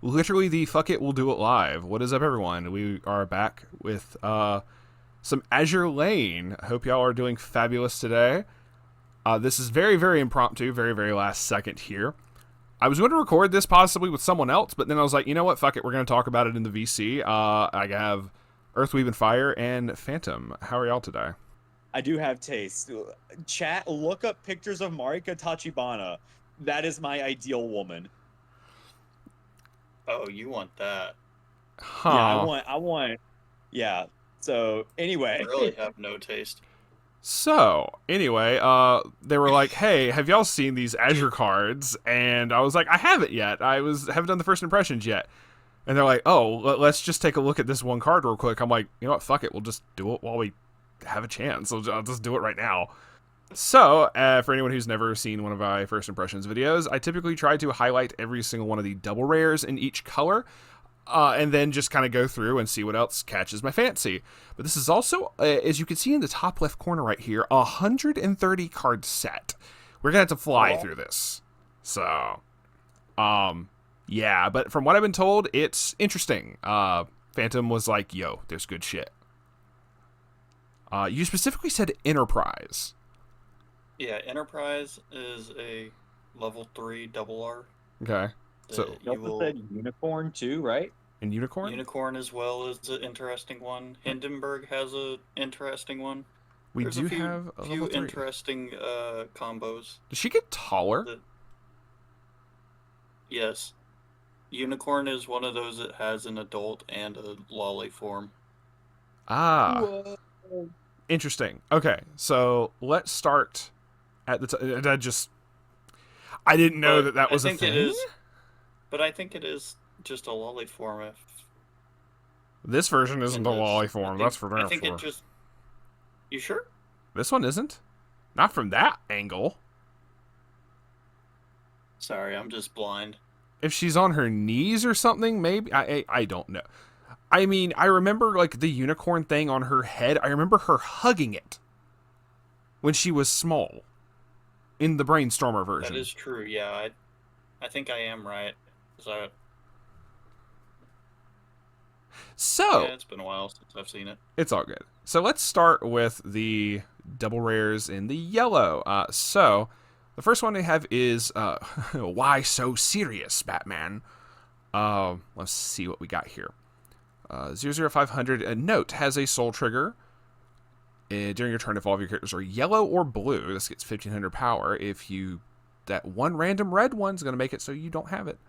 literally the fuck it, we'll do it live. What is up, everyone? We are back with some Azur Lane. Hope y'all are doing fabulous today. This is very, very impromptu, very, very last second here. I was going to record this possibly with someone else, but then I was like, you know what, fuck it, we're going to talk about it in the VC. I have Earthweave and Fire and Phantom. How are y'all today? I do have taste. Chat, look up pictures of Marika Tachibana. That is my ideal woman. Oh, you want that? Huh. Yeah, I want. Yeah. So anyway, I really have no taste. So, anyway, they were like, hey, have y'all seen these Azur cards? And I was like, I haven't yet. Haven't done the first impressions yet. And they're like, oh, let's just take a look at this one card real quick. I'm like, you know what, fuck it. We'll just do it while we have a chance. I'll just do it right now. So, for anyone who's never seen one of my first impressions videos, I typically try to highlight every single one of the double rares in each color. And then just kind of go through and see what else catches my fancy. But this is also, as you can see in the top left corner right here, a 130 card set. We're going to have to fly through this. So, yeah. But from what I've been told, it's interesting. Phantom was like, yo, there's good shit. You specifically said Enterprise. Yeah, Enterprise is a level 3 double R. Okay. So you also said Unicorn too, right? And Unicorn? Unicorn as well is an interesting one. Hindenburg has an interesting one. There's do have a few interesting combos. Does she get taller? Yes. Unicorn is one of those that has an adult and a lolly form. Ah. Whoa. Interesting. Okay, so let's start at the I didn't know that was a thing. It is, but I think it is just a lolly form. This version isn't a lolly form. That's for damn sure. I think it just. You sure? This one isn't. Not from that angle. Sorry, I'm just blind. If she's on her knees or something, maybe. I don't know. I mean, I remember like the unicorn thing on her head. I remember her hugging it when she was small in the Brainstormer version. That is true. Yeah, I think I am right. So yeah, it's been a while since I've seen it. It's all good. So let's start with the double rares in the yellow. So the first one we have is Why So Serious, Batman? Let's see what we got here. 00500 note has a soul trigger. During your turn, if all of your characters are yellow or blue, this gets 1500 power. If that one random red one's going to make it so you don't have it.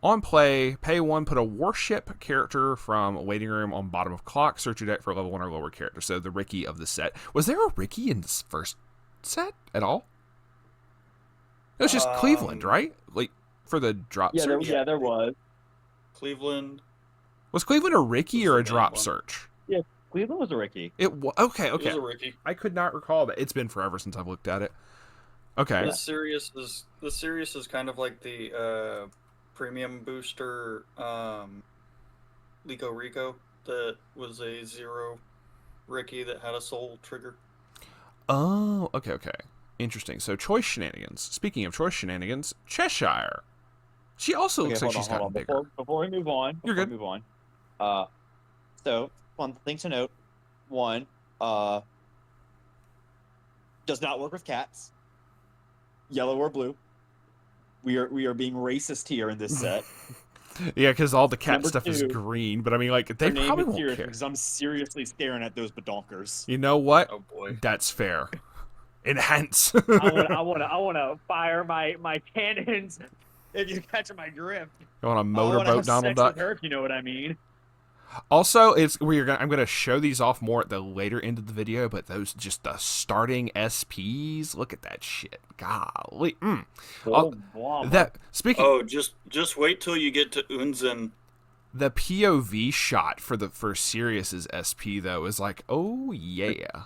On play, pay 1, put a warship character from waiting room on bottom of clock. Search your deck for a level 1 or lower character. So the Ricky of the set. Was there a Ricky in this first set at all? It was just Cleveland, right? Like for the drop search. Yeah, there was. Cleveland. Was Cleveland a Ricky or a drop search? Yeah, Cleveland was a Ricky. Okay. It was a Ricky. I could not recall that. It's been forever since I've looked at it. Okay. The Sirius is kind of like the premium booster Lico Rico that was a 0 Ricky that had a soul trigger. Oh, okay. Interesting. So choice shenanigans. Speaking of choice shenanigans, Cheshire. She also looks like she's gotten bigger. Before we move on, You're good. So one thing to note: one, does not work with cats, yellow or blue. We are being racist here in this set. Yeah, because all the cat Number stuff 2, is green, but I mean, like they probably won't care. Because I'm seriously staring at those badonkers. You know what? Oh boy, that's fair. Enhance. I wanna fire my cannons. If you catch my drift. You want a motorboat Donald Duck? Her, if you know what I mean. Also, I'm gonna show these off more at the later end of the video, but those just the starting SPs. Look at that shit. Golly. Speaking. Oh, just wait till you get to Unzen. The POV shot for Sirius's SP though is like, oh yeah.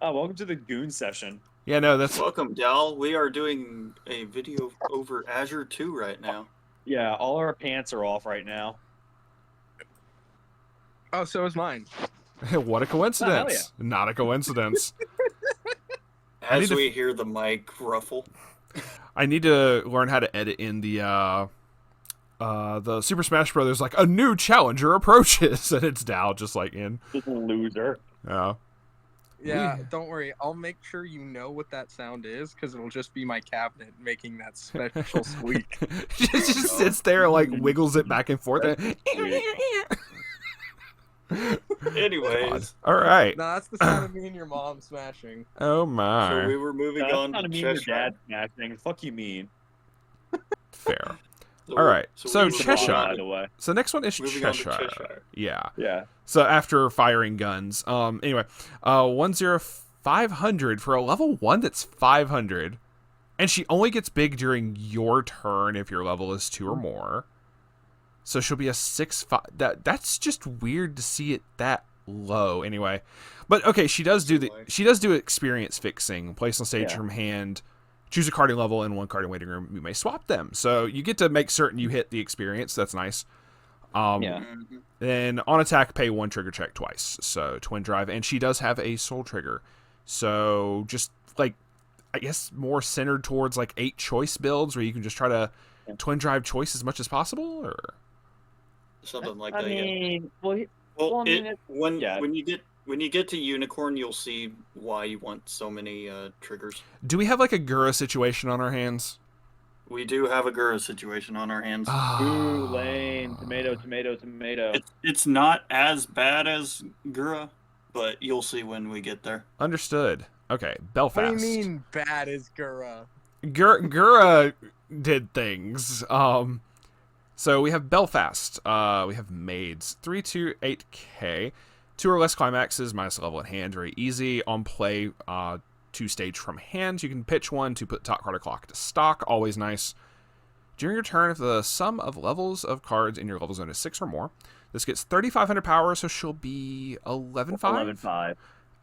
Oh, welcome to the Goon session. Yeah, no, that's welcome, Dal. We are doing a video over Azur 2 right now. Yeah, all our pants are off right now. Oh, so is mine. What a coincidence. Yeah. Not a coincidence. As we hear the mic ruffle. I need to learn how to edit in the the Super Smash Brothers like a new challenger approaches, and it's Dal just like in. Just a loser. Yeah. Yeah, don't worry. I'll make sure you know what that sound is, because it'll just be my cabinet making that special squeak. just sits there, like, wiggles it back and forth. Anyways, All right. No, that's the sound of me and your mom smashing. Oh, so my. we were moving That's on not to mean your Cheshire. dad smashing. Fuck you mean. Fair. So All right, so we were Cheshire. By the way. So next one is Moving on to Cheshire. Cheshire. Yeah. Yeah. So after firing guns, anyway, 10500 for a level 1 that's 500, and she only gets big during your turn if your level is 2 or more. So she'll be a 6-5. That's just weird to see it that low. Anyway, but okay, she does do experience fixing. Place on stage from hand. Choose a carding level and 1 card in waiting room. You may swap them, so you get to make certain you hit the experience. That's nice. Yeah. Then on attack, pay 1 trigger check twice. So twin drive, and she does have a soul trigger. So just like, I guess more centered towards like 8 choice builds where you can just try to twin drive choice as much as possible, or Something like I that. Yeah. mean, Well, I mean, when yeah. when you get to Unicorn, you'll see why you want so many triggers. do we have like a Gura situation on our hands? We do have a Gura situation on our hands. Ooh, lame. Tomato, tomato, tomato. It's not as bad as Gura, but you'll see when we get there. Understood. Okay, Belfast. What do you mean bad is Gura? Gura did things. So we have Belfast. We have Maids. 328k. 2 or less climaxes, minus level at hand. Very easy. On play, 2 stage from hand. You can pitch 1 to put top card of clock to stock. Always nice. During your turn, if the sum of levels of cards in your level zone is 6 or more, this gets 3,500 power, so she'll be 11,500. 11-5.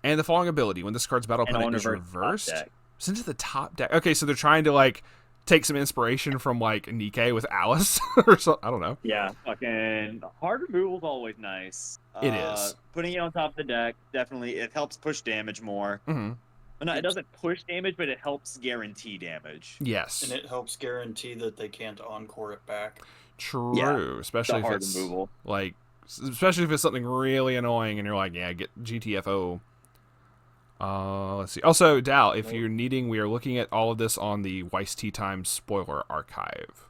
And the following ability: when this card's battle And opponent on is reverse top reversed, deck. send it to the top deck. Okay, so they're trying to like take some inspiration from like Nikke with Alice or something. I don't know. Yeah, fucking hard removal's always nice. It is. Putting it on top of the deck, definitely, it helps push damage more. Mm-hmm. Well, no, it doesn't push damage, but it helps guarantee damage. Yes. And it helps guarantee that they can't encore it back. True. Yeah, Especially the if hard it's removal. like, especially if it's something really annoying and you're like, yeah, get GTFO. Let's see. Also, Dal, if you're needing, we are looking at all of this on the Weiss Tea Time spoiler archive.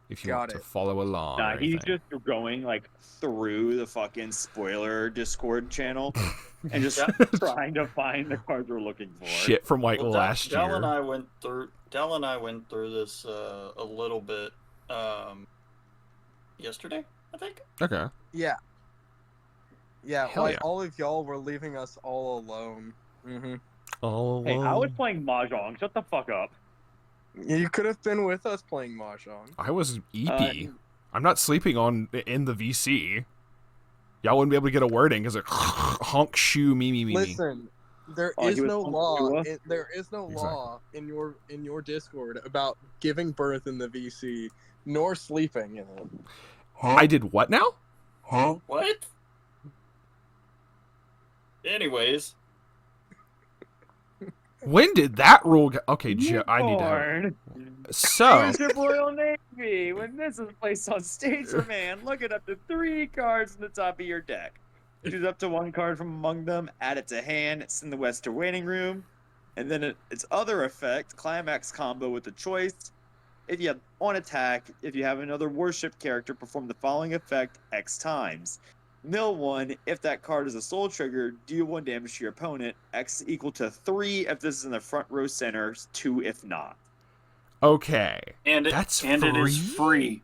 If you want to follow along. Nah, or he's anything. just going like through the fucking spoiler Discord channel and just trying to find the cards we're looking for. Shit from like last Dal year. and I went through this a little bit yesterday, I think. Okay. Yeah. Yeah, Hell like yeah. all of y'all were leaving us all alone. Mm-hmm. All Hey, I was alone. playing Mahjong. Shut the fuck up. You could have been with us playing Mahjong. I was EP. I'm not sleeping in the VC. Y'all wouldn't be able to get a word in because it honk shoe me. Listen, there Oh, is he was no on law. Tua? There is no law in your Discord about giving birth in the VC, nor sleeping in it. I did what now? What? Anyways, When did that rule go? Okay, I need to have... Unicorn. So, Worship Royal Navy. When this is placed on stage for man, look at up to 3 cards in the top of your deck. Choose up to 1 card from among them, add it to hand, send the West to waiting room, and then its other effect, climax combo with the choice. If you have on attack, if you have another worship character, perform the following effect X times. Mill 1, if that card is a soul trigger, deal 1 damage to your opponent. X equal to 3 if this is in the front row center, 2 if not. okay. and it is free.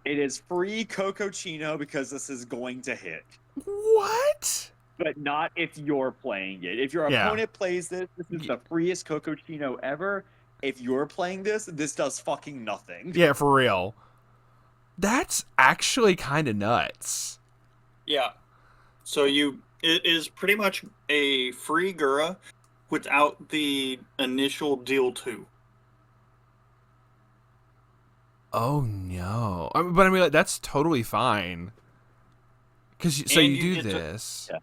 It is free Coco Chino because this is going to hit. What? But not if you're playing it. If your Yeah. opponent plays this, this is the freest Coco Chino ever. If you're playing this, this does fucking nothing. Yeah, for real. That's actually kind of nuts. Yeah. So it is pretty much a free Gura without the initial deal 2. Oh no! But I mean, like, that's totally fine. So And you you do get to- this. Yeah.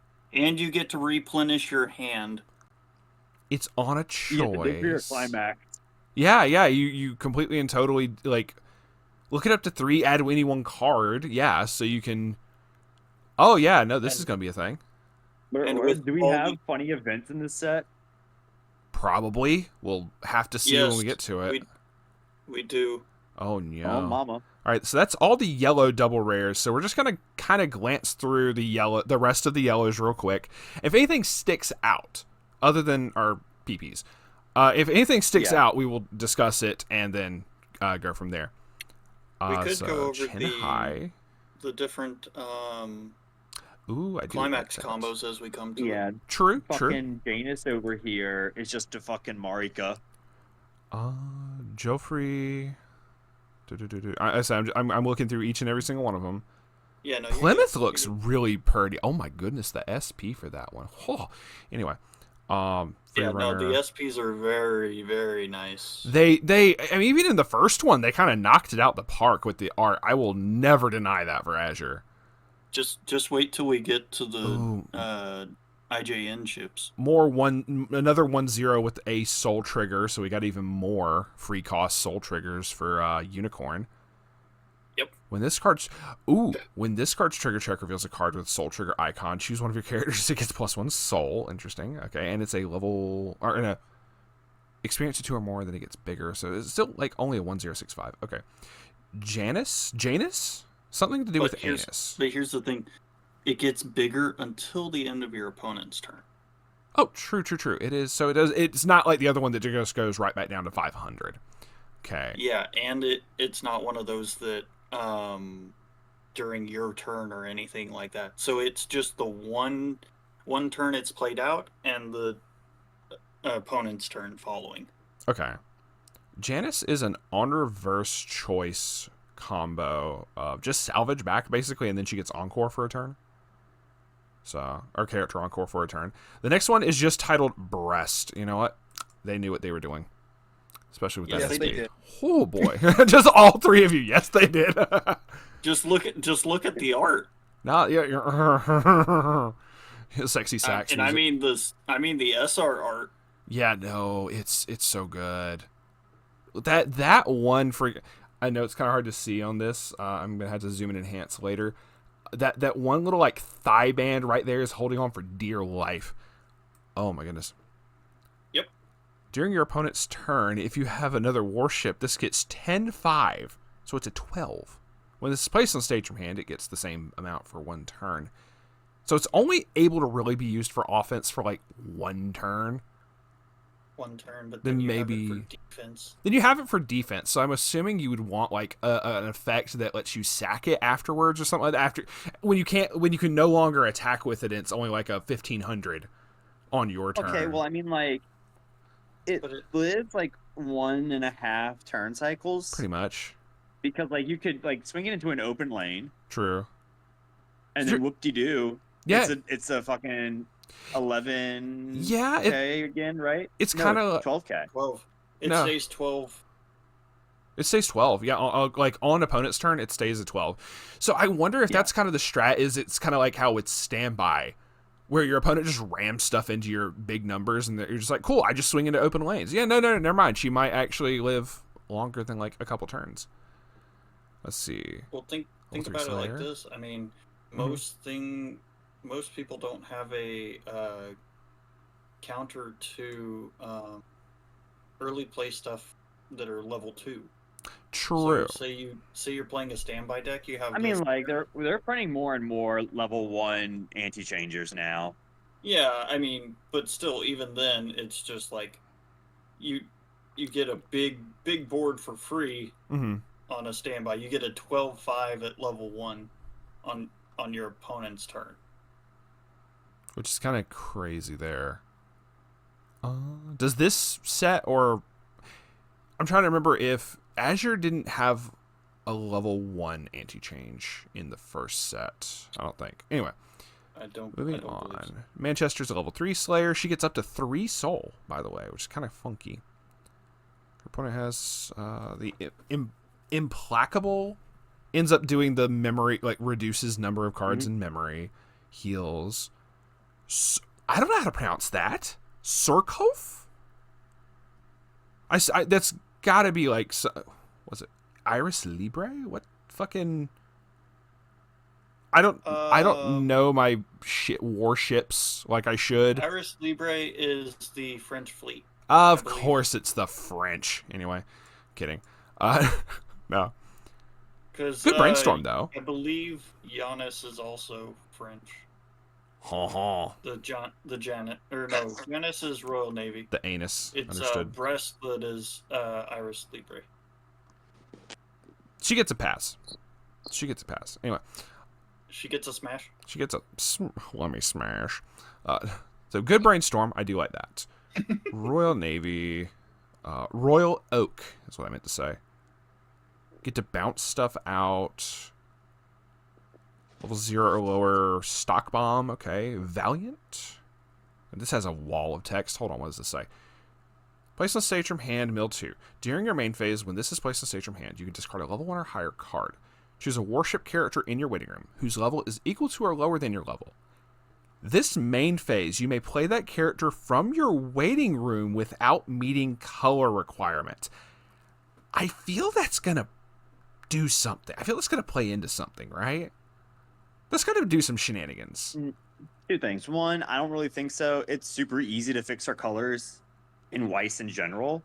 And you get to replenish your hand. It's on a You have to do for your choice. climax. Yeah. You completely and totally like. Look it up to 3, add any one card. Yeah, so you can... Oh, yeah, no, this is going to be a thing. And with Do we all have the- funny events in this set? Probably. We'll have to see when we get to it. We do. Oh, no. Oh, mama. All right, so that's all the yellow double rares. So we're just going to kind of glance through the rest of the yellows real quick. If anything sticks out, other than our PPs, if anything sticks out, we will discuss it and then go from there. We could go over High. the different Ooh, I do climax like that. combos as we come to Yeah. it. True. Fucking Janus over here is just a fucking Marika. Joffrey. I'm looking through each and every single one of them. Yeah, no. Plymouth looks really pretty. Oh my goodness, the SP for that one. Oh. Anyway, Yeah, no, the SPs are very, very nice. I mean, even in the first one, they kind of knocked it out the park with the art. I will never deny that for Azure. Just wait till we get to the IJN ships. Another 1-0 with a soul trigger, so we got even more free cost soul triggers for Unicorn. Yep. When this card's trigger check reveals a card with soul trigger icon, choose one of your characters. It gets +1 soul. Interesting. Okay, and it's a level or in a experience of 2 or more, then it gets bigger. So it's still like only a 1065. Okay. Janus? Something to do with anus. But here's the thing. It gets bigger until the end of your opponent's turn. Oh, true. It is. So it does. It's not like the other one that just goes right back down to 500. Okay. Yeah, and it's not one of those that during your turn or anything like that. So it's just the one turn it's played out and the opponent's turn following. Okay. Janus is an on-reverse choice combo of just salvage back basically, and then she gets encore for a turn. So our character encore for a turn. The next one is just titled Breast. You know what? They knew what they were doing, especially with that. Yes, SP. they did. Oh boy, just all 3 of you. Yes, they did. Just look at the art. Not yeah. Sexy sax. And music. I mean the SR art. Yeah, no, it's so good. That one for. I know it's kind of hard to see on this. I'm gonna have to zoom and enhance later. That one little like thigh band right there is holding on for dear life. Oh my goodness. Yep. During your opponent's turn, if you have another warship, this gets 10-5, so it's a 12. When this is placed on stage from hand, it gets the same amount for 1 turn. So it's only able to really be used for offense for like 1 turn. 1 turn, but Then then maybe you have it for defense. Then you have it for defense. So I'm assuming you would want like an effect that lets you sack it afterwards or something like that. After when you can no longer attack with it, and it's only like a 1500 on your turn. Okay, well, I mean, like, it lives like 1.5 turn cycles. Pretty much. Because like you could like swing it into an open lane. True. And then whoop-de-doo. Yeah. It's a fucking 11. Yeah. Again, right? It's kind of 12K. 12. It No. stays 12. It stays 12. Yeah, like on opponent's turn, it stays at 12. So I wonder if that's kind of the strat. Is it's kind of like how it's standby, where your opponent just rams stuff into your big numbers, and you're just like, cool, I just swing into open lanes. Yeah, no, never mind. She might actually live longer than like a couple turns. Let's see. Well, think Ultimate about Slayer? it like this. I mean, most people don't have a counter to early play stuff that are level 2. True. So say you're playing a standby deck, you have. I mean, like they're printing more and more level 1 anti-changers now. Yeah, I mean, but still, even then, it's just like you get a big board for free on a standby. You get a 12-5 at level 1 on your opponent's turn. Which is kind of crazy there. Does this set, or I'm trying to remember if Azure didn't have a level 1 anti-change in the first set. I don't think. Anyway, moving I don't on. believe so. Manchester's a level 3 Slayer. She gets up to 3 soul, by the way, which is kind of funky. Her opponent has the Implacable. Ends up doing the memory, like reduces number of cards in memory. Heals. I don't know how to pronounce that. Surkov? That's gotta be like, was it? Iris Libre? What fucking... I don't know my warships like I should. Iris Libre is the French fleet. Of course it's the French. Anyway, kidding. No. Good brainstorm, though. I believe Giannis is also French. Giannis is Royal Navy. The anus. It's Understood. Brest that is Iris Libre. She gets a pass. Anyway. She gets a smash. She gets a... Let me smash. So good brainstorm. I do like that. Royal Navy. Royal Oak is what I meant to say. Get to bounce stuff out. Level 0 or lower stock bomb. Okay. Valiant. And this has a wall of text. Hold on. What does this say? Place on stage from hand, mill 2. During your main phase, when this is placed on stage from hand, you can discard a level 1 or higher card. Choose a warship character in your waiting room, whose level is equal to or lower than your level. This main phase, you may play that character from your waiting room without meeting color requirements. I feel that's going to do something. I feel it's going to play into something, right? That's going to do some shenanigans. 2 things. One, I don't really think so. It's super easy to fix our colors in Weiss in general.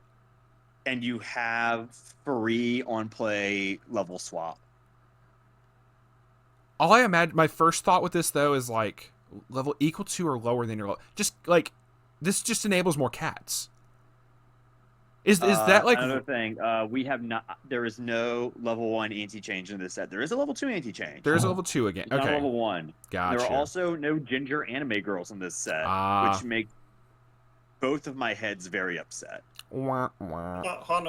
And you have free on-play level swap. All I imagine, my first thought with this, though, is like level equal to or lower than your level. Just like, this just enables more cats. Is that like another thing? We have not. There is no level 1 anti-change in this set. There is a level 2 anti-change. There is a level 2 again. It's Okay. not level 1. Gotcha. There are also no ginger anime girls in this set, which make both of my heads very upset. Wah, wah.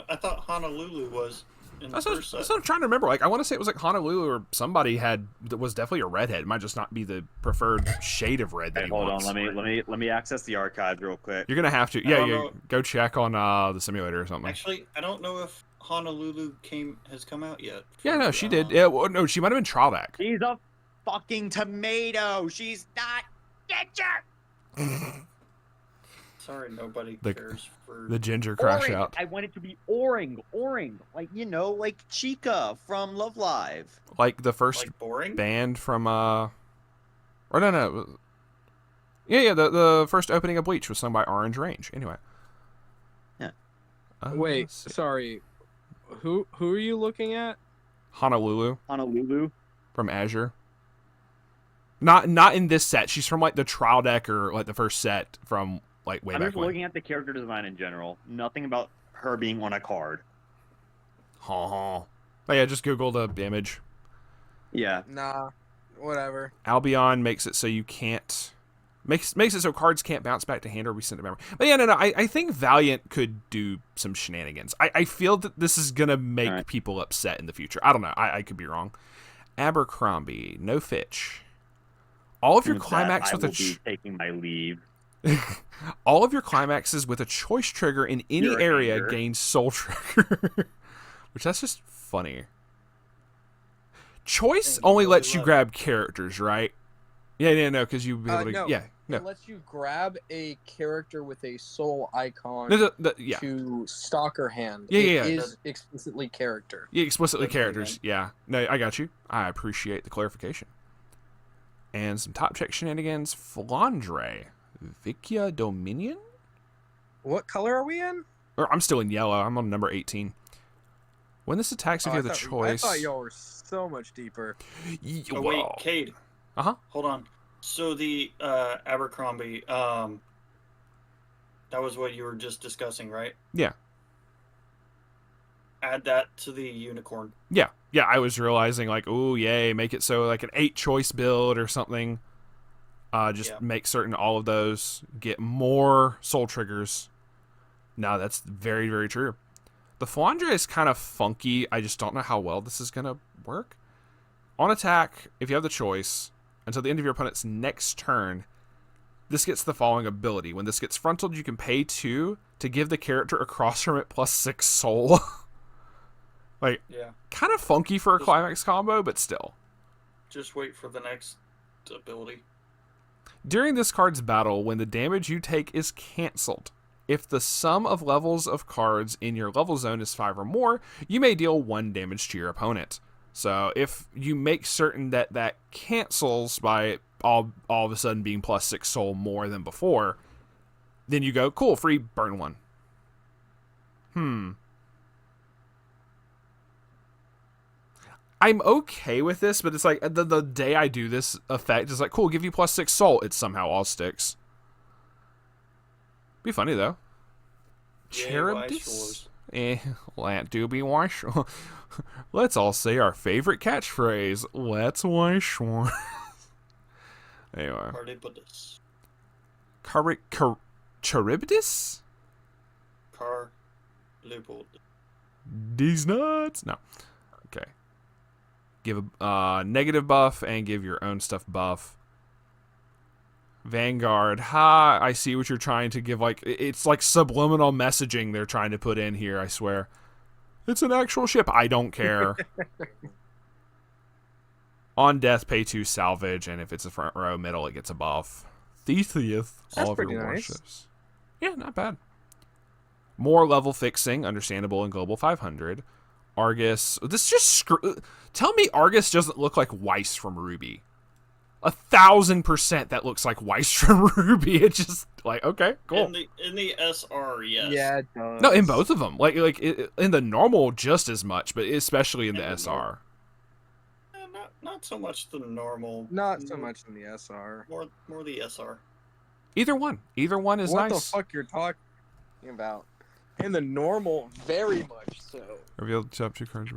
I thought Honolulu was in the first set. That's what I'm trying to remember. Like, I want to say it was like Honolulu or somebody that was definitely a redhead. It might just not be the preferred shade of red that Hey, he hold wants. on. Let me access the archive real quick. You're gonna have to. Yeah. Go check on the simulator or something. Actually, I don't know if Honolulu has come out yet. Yeah, no, she did. Yeah, well, no, she might have been trial back. She's a fucking tomato. She's not ginger. Sorry, nobody cares for the ginger crash out. I want it to be orange, like like Chica from Love Live. Like the first boring band from or no. Yeah, the first opening of Bleach was sung by Orange Range. Anyway. Yeah. Wait, sorry. Who are you looking at? Honolulu from Azure. Not in this set. She's from like the trial deck or like the first set from like way I'm back just when. looking at the character design in general. Nothing about her being on a card. Oh yeah, just Google the image. Yeah. Nah, whatever. Albion makes it so you can't makes it so cards can't bounce back to hand or be sent to memory. But yeah, no. I think Valiant could do some shenanigans. I feel that this is gonna make people upset in the future. I don't know. I could be wrong. Abercrombie, no Fitch. All of your climax with taking my leave. All of your climaxes with a choice trigger in any area gain soul trigger. Which that's just funny. Choice only lets you grab characters, right? Yeah, no, because you'll be able to. No. Yeah, no. It lets you grab a character with a soul icon Yeah. to stalker hand. Yeah. It is explicitly character. Yeah, explicitly characters. Yeah. No, I got you. I appreciate the clarification. And some top check shenanigans. Flandre. Vicia Dominion? What color are we in? Or I'm still in yellow. I'm on number 18. When this attacks, if you have the choice. I thought y'all were so much deeper. Wait, Cade. Hold on. So the Abercrombie, that was what you were just discussing, right? Yeah. Add that to the unicorn. Yeah. I was realizing like, oh yay, make it so like an 8 choice build or something. Make certain all of those get more soul triggers. No, that's very, very true. The Flandre is kind of funky. I just don't know how well this is going to work. On attack, if you have the choice, until the end of your opponent's next turn, this gets the following ability. When this gets frontaled, you can pay 2 to give the character across from it plus 6 soul. Kind of funky for a climax combo, but still. Just wait for the next ability. During this card's battle, when the damage you take is cancelled, If the sum of levels of cards in your level zone is 5 or more, you may deal 1 damage to your opponent. So if you make certain that cancels by all of a sudden being plus 6 soul more than before, then you go, cool, free, burn 1. I'm okay with this, but it's like the day I do this effect is like, cool, give you plus 6 soul. It somehow all sticks. Be funny though. Charybdis? That do be Weiss. Let's all say our favorite catchphrase. Let's Weiss Schwarz. Anyway. Charybdis? These nuts? No. Okay. Give a negative buff and give your own stuff buff. Vanguard. Ha, I see what you're trying to give. Like, it's like subliminal messaging they're trying to put in here, I swear. It's an actual ship. I don't care. On death, pay 2 salvage, and if it's a front row middle, it gets a buff. Theseus. All of your warships. Yeah, not bad. More level fixing, understandable in Global 500. Argus. This just tell me Argus doesn't look like Weiss from Ruby. 1,000% that looks like Weiss from Ruby. It's just like, okay, cool. In the SR, yes. Yeah, it does. No, in both of them. Like in the normal, just as much, but especially in the SR. Not so much the normal. Not so much in the SR. More the SR. Either one. Either one is nice. What the fuck you're talking about? In the normal, very much so. Revealed top 2 cards.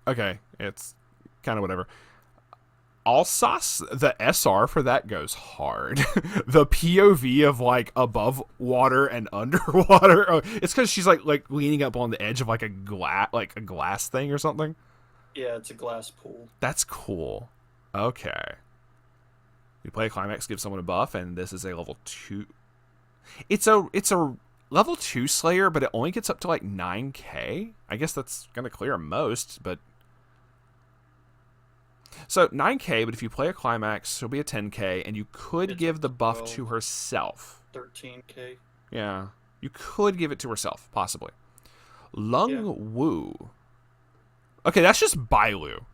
Okay, it's kind of whatever. Alsace, the SR for that goes hard. The POV of like above water and underwater. Oh, it's because she's like leaning up on the edge of like a glass thing or something. Yeah, it's a glass pool. That's cool. Okay. You play a climax, give someone a buff, and this is a level 2. It's a level 2 Slayer, but it only gets up to like 9k. I guess that's gonna clear most, but. So 9k, but if you play a climax, it'll be a 10k, and you could give the buff 12, to herself. 13k. Yeah, you could give it to herself, possibly. Lung Wu. Okay, that's just Bailu.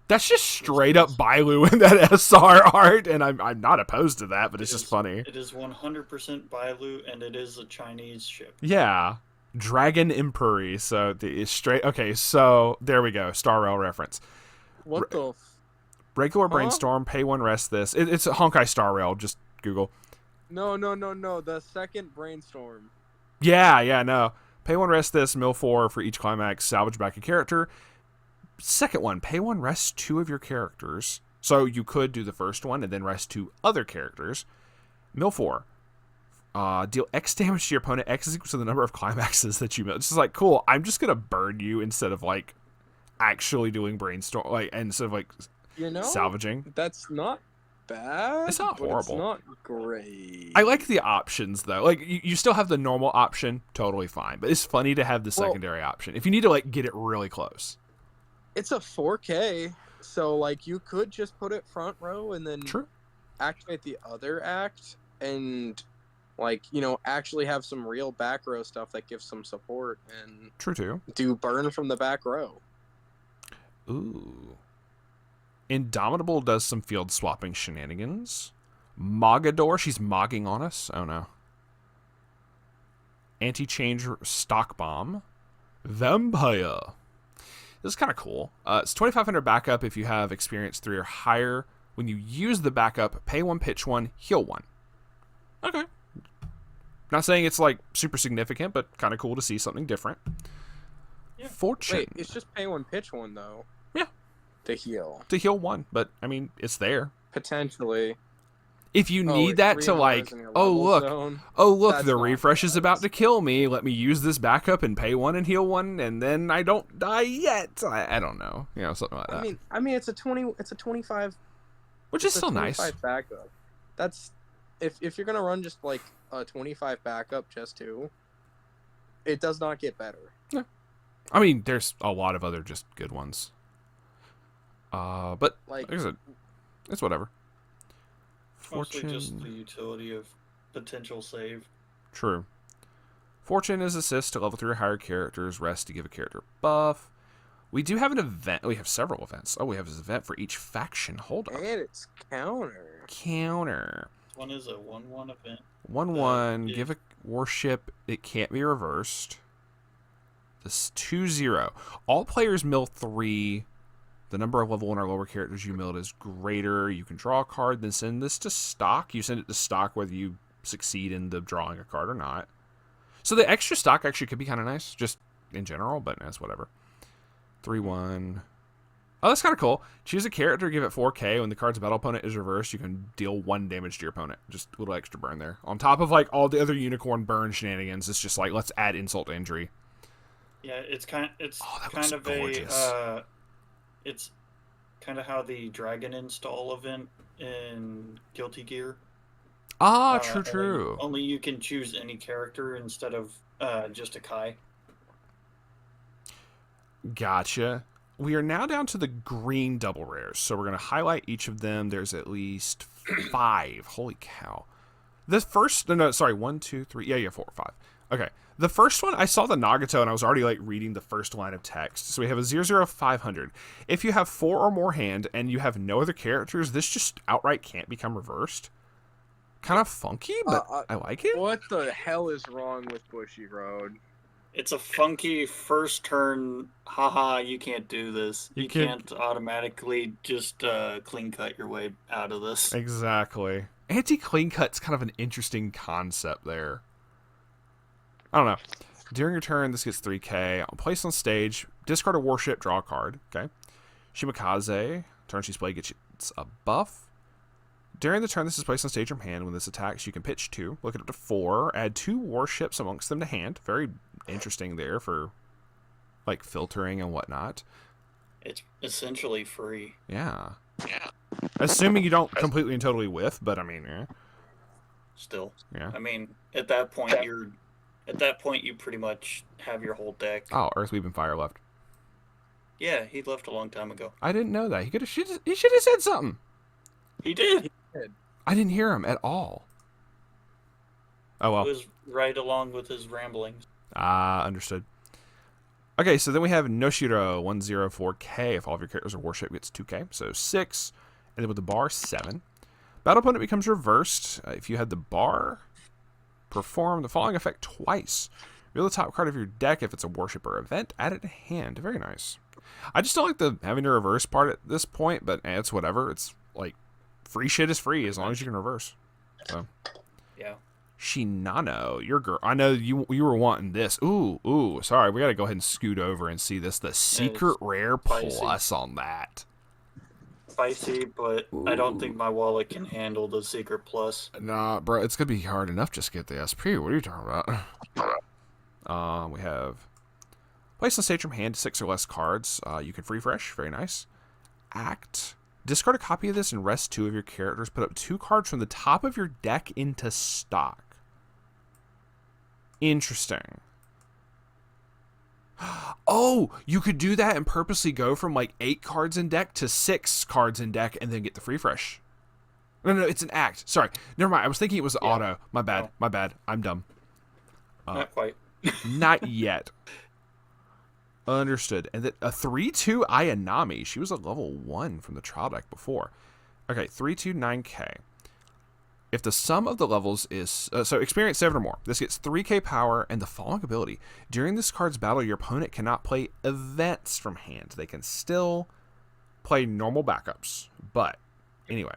That's just straight up Bailu in that SR art, and I'm not opposed to that, but it's just funny. It is 100% Bailu, and it is a Chinese ship. Yeah, Dragon Emperor. So it's straight. Okay, so there we go. Star Rail reference. What the? Regular Brainstorm, pay 1, rest this. It's a Honkai Star Rail, just Google. No. The second Brainstorm. Yeah, no. Pay 1, rest this, mill 4 for each climax, salvage back a character. Second one, pay 1, rest 2 of your characters. So you could do the first one and then rest 2 other characters. Mill 4. Deal X damage to your opponent. X is equal to the number of climaxes that you mill. It's just like, cool, I'm just going to burn you instead of like actually doing Brainstorm, like instead of like salvaging. That's not bad. It's not horrible. It's not great. I like the options though. Like you still have the normal option, totally fine. But it's funny to have the secondary option if you need to like get it really close. It's a 4K, so like you could just put it front row and then activate the other act and like actually have some real back row stuff that gives some support and too. Do burn from the back row. Ooh. Indomitable does some field swapping shenanigans. Mogador, she's mogging on us. Oh no. Anti-change stock bomb. Vampire. This is kind of cool. It's 2,500 backup if you have experience 3 or higher. When you use the backup, pay 1, pitch 1, heal 1. Okay. Not saying it's like super significant, but kind of cool to see something different. Yeah. Fortune. Wait, it's just pay 1, pitch 1 though. Yeah. To heal. To heal 1, but I mean, it's there. Potentially. If you need that to like, oh look, the refresh is about to kill me. Let me use this backup and pay 1 and heal 1, and then I don't die yet. I don't know, something like that. I mean, it's a 25, which is still nice. 25 backup. That's if you're gonna run just like a 25 backup just 2, it does not get better. Yeah. I mean, there's a lot of other just good ones. But like I said, it's whatever. Mostly just the utility of potential save. True. Fortune is assist to level 3 or higher characters. Rest to give a character buff. We do have an event. We have several events. Oh, we have this event for each faction. Hold on. And it's counter. Counter. One is a 1/1 event. 1/1. Give a warship. It can't be reversed. This 2/0. All players mill 3. The number of level 1 or lower characters you milled is greater. You can draw a card, then send this to stock. You send it to stock whether you succeed in the drawing a card or not. So the extra stock actually could be kind of nice, just in general, but that's whatever. 3/1. Oh, that's kind of cool. Choose a character, give it 4k. When the card's battle opponent is reversed, you can deal 1 damage to your opponent. Just a little extra burn there. On top of like all the other unicorn burn shenanigans, it's just like, let's add insult to injury. Yeah, it's kind of gorgeous. It's kind of how the dragon install event in Guilty Gear. True. Only you can choose any character instead of just a Kai. Gotcha. We are now down to the green double rares, so we're going to highlight each of them. There's at least 5. Holy cow. The first, no, sorry, 1, 2, 3, yeah, 4, 5. Okay, the first one, I saw the Nagato, and I was already, like, reading the first line of text. So we have a 0/500. If you have 4 or more hand, and you have no other characters, this just outright can't become reversed. Kind of funky, but I like it. What the hell is wrong with Bushy Road? It's a funky first turn, haha, you can't do this. You can't automatically just clean cut your way out of this. Exactly. Anti-clean cut's kind of an interesting concept there. I don't know. During your turn, this gets 3k. Place on stage, discard a warship, draw a card. Okay. Shimakaze, turn she's played, gets a buff. During the turn this is placed on stage from hand. When this attacks, you can pitch 2, look it up to 4, add 2 warships amongst them to hand. Very interesting there for like filtering and whatnot. It's essentially free. Yeah. Assuming you don't completely and totally whiff, but I mean, yeah. Still. Yeah. I mean, at that point you pretty much have your whole deck. Oh, Earthweaving Fire left. Yeah, he left a long time ago. I didn't know that. He should have said something. He did. I didn't hear him at all. Oh well. It was right along with his ramblings. Understood. Okay, so then we have Noshiro 104k. If all of your characters are warship, gets 2k, so 6. And then with the bar, 7. Battle opponent becomes reversed. If you had the bar, perform the following effect twice. Reveal the top card of your deck if it's a warship or event. Add it to hand. Very nice. I just don't like the having to reverse part at this point, but it's whatever. It's like free shit is free as long as you can reverse. So. Yeah. Shinano, your girl. I know you were wanting this. Ooh. Sorry, we got to go ahead and scoot over and see this. The secret rare plus on that. Spicy, but I don't think my wallet can handle the secret plus. Nah, bro, it's gonna be hard enough just to get the SP. What are you talking about? We have place on stage from hand 6 or less cards. You can free fresh. Very nice. Act. Discard a copy of this and rest 2 of your characters. Put up 2 cards from the top of your deck into stock. Interesting. Oh, you could do that and purposely go from like 8 cards in deck to 6 cards in deck and then get the free fresh. No, it's an act. Sorry. Never mind. I was thinking it was auto. My bad. No. My bad. I'm dumb. Not quite. Not yet. Understood. And then a 3/2 Ayanami. She was a level 1 from the trial deck before. Okay, 3/2 9k. If the sum of the levels is... so experience 7 or more. This gets 3k power and the following ability. During this card's battle, your opponent cannot play events from hand. They can still play normal backups. But, anyway.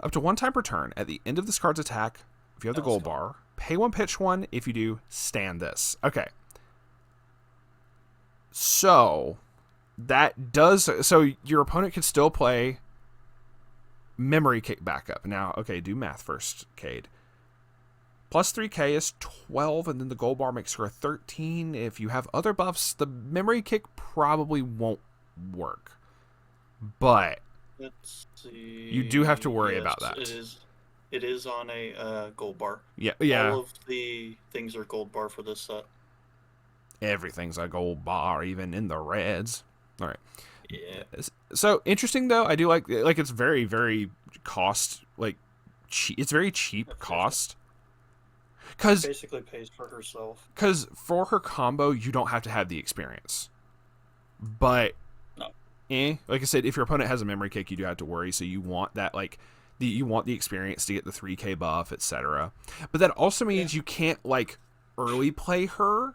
Up to 1 time per turn, at the end of this card's attack, if you have the gold bar, pay 1, pitch 1. If you do, stand this. Okay. So, that does... So, your opponent can still play... memory kick backup. Now, okay, do math first, Cade. Plus 3k is 12, and then the gold bar makes her a 13. If you have other buffs, the memory kick probably won't work. But Let's see. You do have to worry about that. It is on a gold bar. Yeah. All of the things are gold bar for this set. Everything's a gold bar, even in the reds. All right. Yeah. So interesting though. I do like it's very, very cost cheap. It's very cheap cost. Because basically pays for herself. Because for her combo, you don't have to have the experience. But, no. Like I said, if your opponent has a memory kick, you do have to worry. So you want that, like, you want the experience to get the 3k buff, etc. But that also means you can't, like, early play her.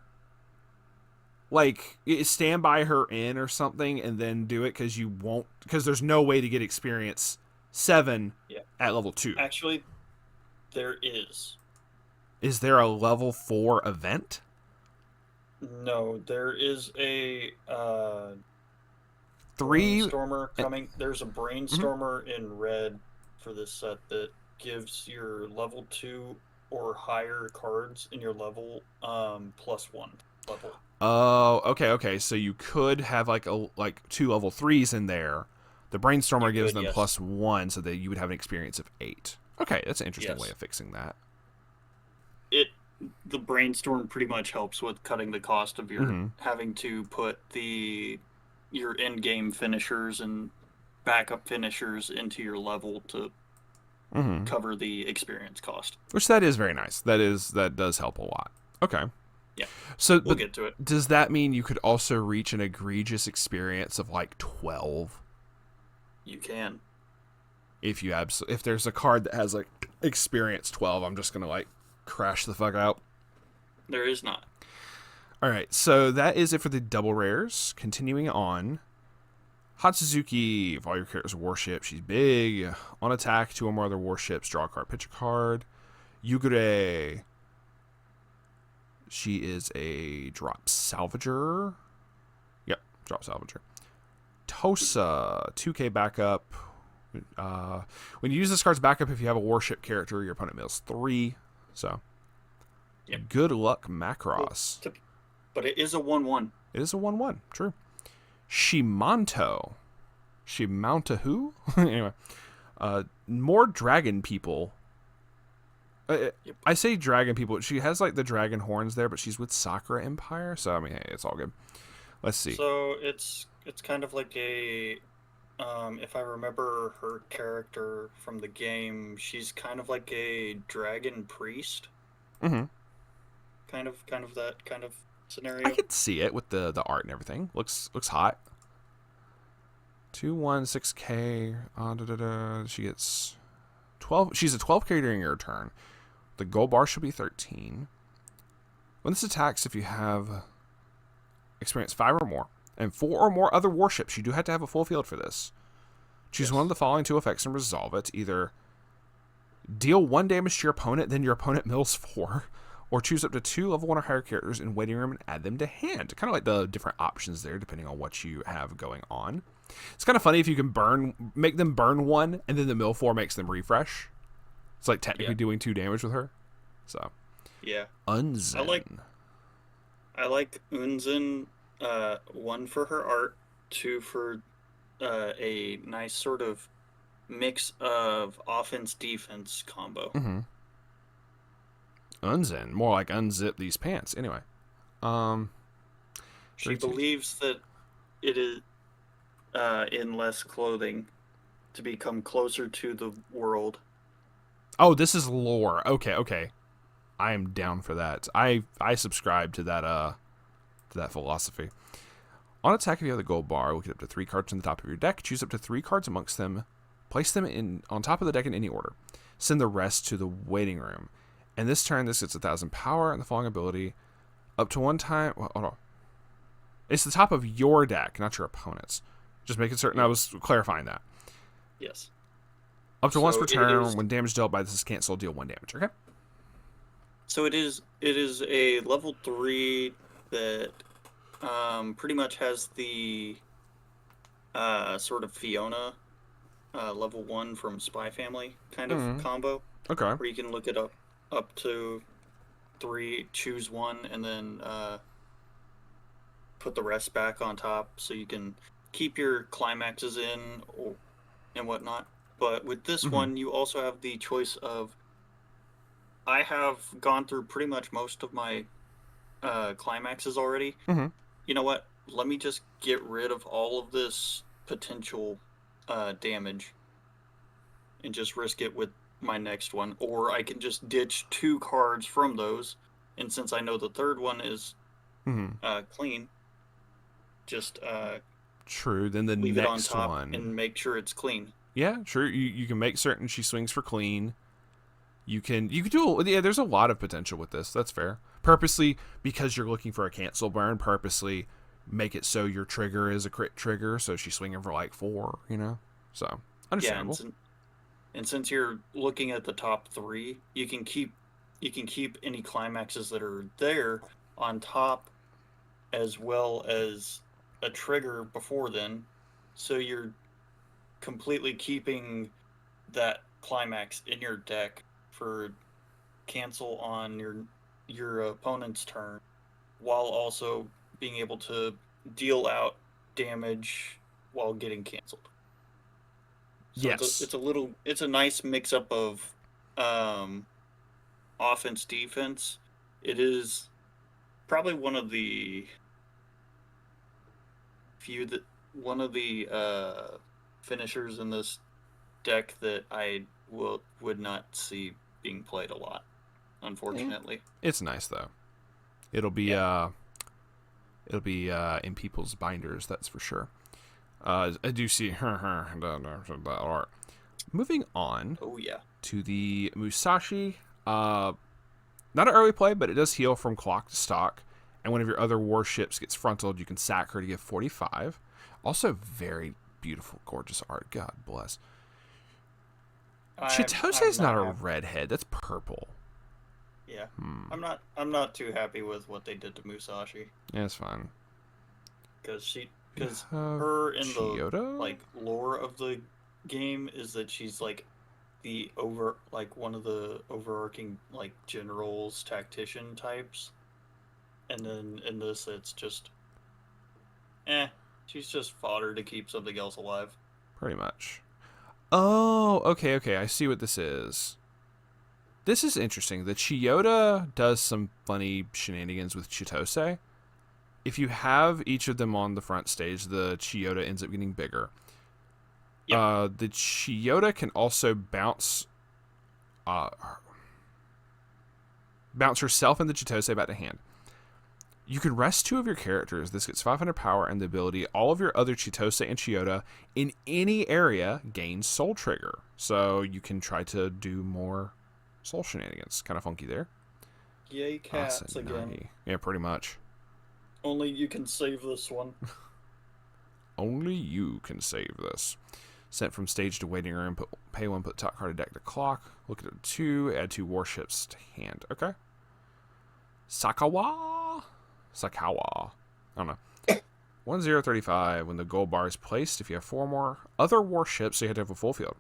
Like, stand by her in or something and then do it because you won't. Because there's no way to get experience 7 at level 2. Actually, there is. Is there a level 4 event? No, there is a Three brainstormer coming. There's a brainstormer in red for this set that gives your level 2 or higher cards in your level +1 level. Oh, okay. So you could have like 2 level 3s in there. The brainstormer gives them +1, so that you would have an experience of 8. Okay, that's an interesting way of fixing that. The brainstorm pretty much helps with cutting the cost of your having to put your end game finishers and backup finishers into your level to cover the experience cost. Which that is very nice. That does help a lot. Okay. Yeah. So we'll get to it. Does that mean you could also reach an egregious experience of like 12? You can. If there's a card that has like experience 12, I'm just gonna like crash the fuck out. There is not. Alright, so that is it for the double rares. Continuing on. Hatsuzuki, if all your characters are warship, she's big. On attack, 2 or more other warships, draw a card, pitch a card. Yugure. She is a drop salvager. Yep, drop salvager. Tosa, 2k backup. When you use this card's backup, if you have a warship character, your opponent mills 3. So, good luck, Macross. But it is a 1/1. It is a 1/1, true. Shimanto. Shimanta who? Anyway. More dragon people. I say dragon people. She has like the dragon horns there, but she's with Sakura Empire, so I mean, hey, it's all good. Let's see. So it's kind of like a if I remember her character from the game, she's kind of like a dragon priest. Mm-hmm. Kind of that kind of scenario. I could see it with the art and everything. Looks hot. 2/1 6k. She gets 12. She's a 12k during your turn. The gold bar should be 13. When this attacks, if you have experience 5 or more and 4 or more other warships, you do have to have a full field for this. Choose one of the following 2 effects and resolve it. Either deal 1 damage to your opponent, then your opponent mills 4, or choose up to 2 level 1 or higher characters in waiting room and add them to hand. Kind of like the different options there, depending on what you have going on. It's kind of funny if you can make them burn 1, and then the mill 4 makes them refresh. It's like technically doing 2 damage with her. So Unzen. I like Unzen. 1 for her art, 2 for a nice sort of mix of offense defense combo. Unzen, more like unzip these pants. Anyway, she believes that it is in less clothing to become closer to the world. Oh, this is lore. Okay. I am down for that. I subscribe to that philosophy. On attack, if you have the gold bar, look at up to 3 cards on the top of your deck. Choose up to 3 cards amongst them. Place them on top of the deck in any order. Send the rest to the waiting room. And this turn, this gets 1,000 power and the following ability. Up to 1 time... Well, hold on. It's the top of your deck, not your opponent's. Just making certain I was clarifying that. Yes. Up to once per turn, when damage dealt by this is canceled, deal 1 damage. Okay? So it is a level 3 that pretty much has the sort of Fiona level 1 from Spy Family kind of combo. Okay. Where you can look it up to 3, choose 1, and then put the rest back on top so you can keep your climaxes in and whatnot. But with this one, you also have the choice of... I have gone through pretty much most of my climaxes already. You know what? Let me just get rid of all of this potential damage and just risk it with my next one, or I can just ditch 2 cards from those, and since I know the third one is clean, just true. Then the leave it on next top one and make sure it's clean. Yeah, sure. You can make certain she swings for clean. You can do there's a lot of potential with this. That's fair. Purposely, because you're looking for a cancel burn, purposely make it so your trigger is a crit trigger, so she's swinging for like 4, So understandable. Yeah, and since you're looking at the top 3, you can keep any climaxes that are there on top, as well as a trigger before then, so you're completely keeping that climax in your deck for cancel on your opponent's turn, while also being able to deal out damage while getting canceled. So yes, it's a nice mix up of offense defense. It is probably one of the finishers in this deck that I would not see being played a lot, unfortunately. It's nice though. It'll be in people's binders, that's for sure. I do see art. Moving on. Oh yeah. To the Musashi. Not an early play, but it does heal from clock to stock. And one of your other warships gets frontaled, you can sack her to get 45. Also, very beautiful, gorgeous art. God bless. Chitose is not a redhead. That's purple. Yeah. I'm not too happy with what they did to Musashi. Yeah, it's fine. Because her in the like lore of the game is that she's like one of the overarching like generals, tactician types. And then in this it's just she's just fodder to keep something else alive. Pretty much. Oh, okay, I see what this is. This is interesting. The Chiyoda does some funny shenanigans with Chitose. If you have each of them on the front stage, the Chiyoda ends up getting bigger. Yep. The Chiyoda can also bounce herself and the Chitose back to hand. You can rest 2 of your characters. This gets 500 power and the ability. All of your other Chitose and Chiyoda in any area gain Soul Trigger. So you can try to do more Soul shenanigans. Kind of funky there. Yay, cats again. Yeah, pretty much. Only you can save this one. Only you can save this. Sent from stage to waiting room. Pay 1, put top card of deck to clock. Look at 2, add 2 warships to hand. Okay. Sakawa. I don't know. 1035. When the gold bar is placed, if you have 4 more other warships, so you have to have a full field.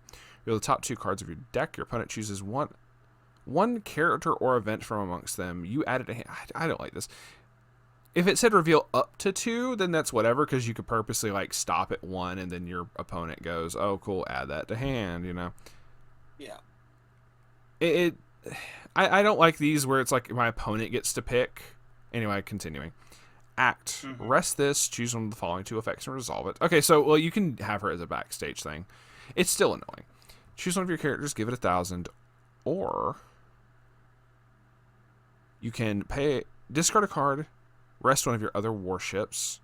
You're the top 2 cards of your deck. Your opponent chooses one character or event from amongst them. You add it to hand. I don't like this. If it said reveal up to 2, then that's whatever, because you could purposely like stop at 1, and then your opponent goes, "Oh, cool, add that to hand." Yeah. I don't like these where it's like my opponent gets to pick. Anyway, continuing. Act. Mm-hmm. Rest this. Choose one of the following 2 effects and resolve it. Okay, so you can have her as a backstage thing. It's still annoying. Choose one of your characters, give it 1,000, or you can discard a card. Rest one of your other warships.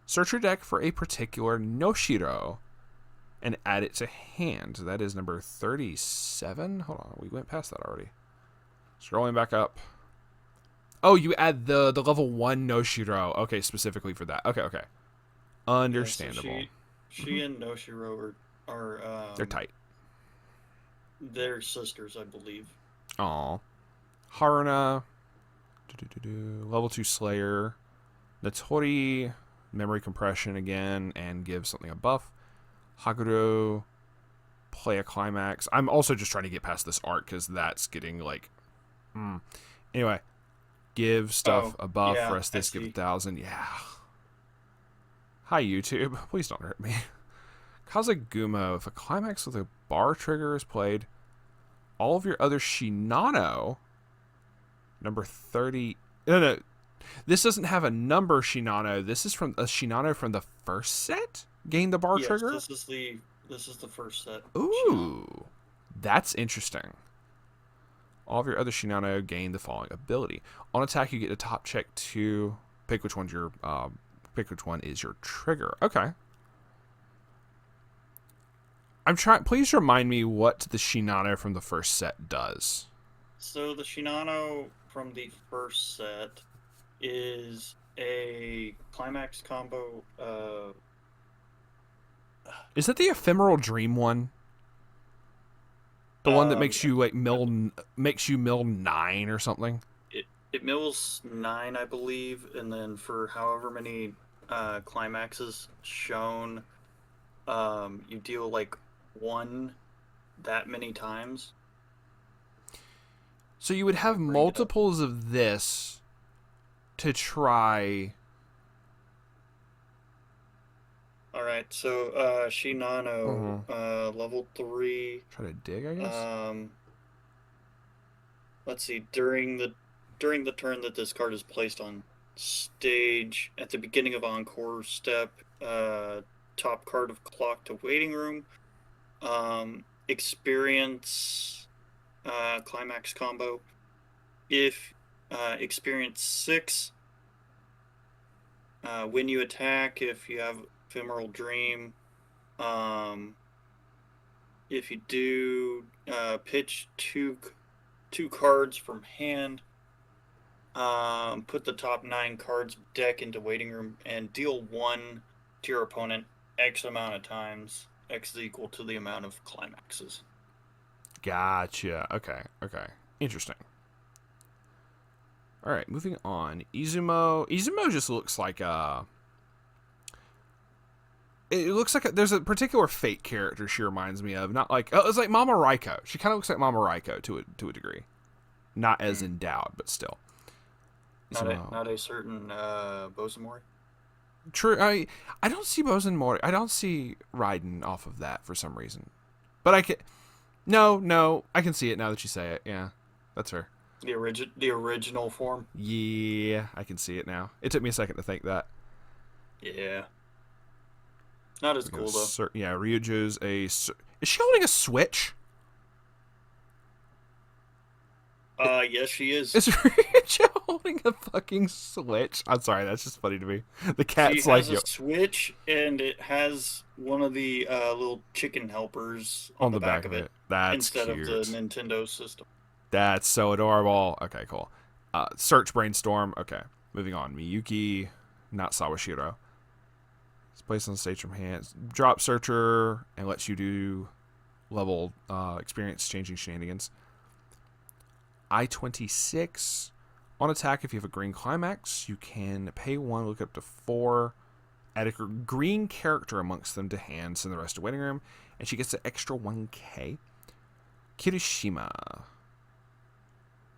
Search your deck for a particular Noshiro and add it to hand. That is number 37. Hold on, we went past that already. Scrolling back up. Oh, you add the level 1 Noshiro. Okay, specifically for that. Okay. Understandable. Yeah, so she and Noshiro are they're tight. They're sisters, I believe. Aw. Haruna. Level 2 Slayer. Natori. Memory compression again, and give something a buff. Haguro. Play a climax. I'm also just trying to get past this art because that's getting like. Anyway. Give stuff a buff. Yeah, rest this. Give 1,000. Yeah. Hi, YouTube. Please don't hurt me. Kazagumo. If a climax with a bar trigger is played, all of your other Shinano. Number 30. No. This doesn't have a number Shinano. This is from a Shinano from the first set. Gain the bar trigger. This is the first set. Ooh, That's interesting. All of your other Shinano gain the following ability. On attack, you get to top check to pick which one is your trigger. Okay. I'm trying. Please remind me what the Shinano from the first set does. So the Shinano from the first set is a climax combo. Is that the ephemeral dream one? The one that makes you mill 9 or something? It mills 9, I believe, and then for however many climaxes shown, you deal like 1 that many times. So you would have multiples of this to try. All right, so Shinano, level 3. Try to dig, I guess. Let's see. During the turn that this card is placed on stage, at the beginning of Encore step, top card of clock to waiting room, experience climax combo. If experience 6, when you attack, if you have ephemeral dream, if you do pitch two cards from hand, put the top 9 cards deck into waiting room and deal 1 to your opponent X amount of times. X is equal to the amount of climaxes. Gotcha. Okay. Interesting. All right, moving on. Izumo just looks like it looks like there's a particular Fate character she reminds me of. Not like it's like Mama Raiko. She kind of looks like Mama Raiko to a degree. Not as endowed, but still. Not a certain Bozumori. True. I don't see Bozumori. I don't see Raiden off of that for some reason. But I can. No, I can see it now that you say it. Yeah, that's her. The original form. Yeah, I can see it now. It took me a second to think that. Yeah. Not as cool though. Yeah, Ryuju's is she holding a switch? Yes, she is. Is Ryuju holding a fucking switch? I'm sorry, that's just funny to me. The cat's she like has a switch, and it has one of the little chicken helpers on the back of it. That's instead cute. of the Nintendo system. That's so adorable. Okay, cool. Search Brainstorm. Okay, moving on. Miyuki, not Sawashiro. It's placed on stage from hand. Drop Searcher and lets you do level experience changing shenanigans. I-26. On attack, if you have a green climax, you can pay 1, look up to 4, add a green character amongst them to hand, send the rest to waiting room, and she gets an extra 1k. Kirishima.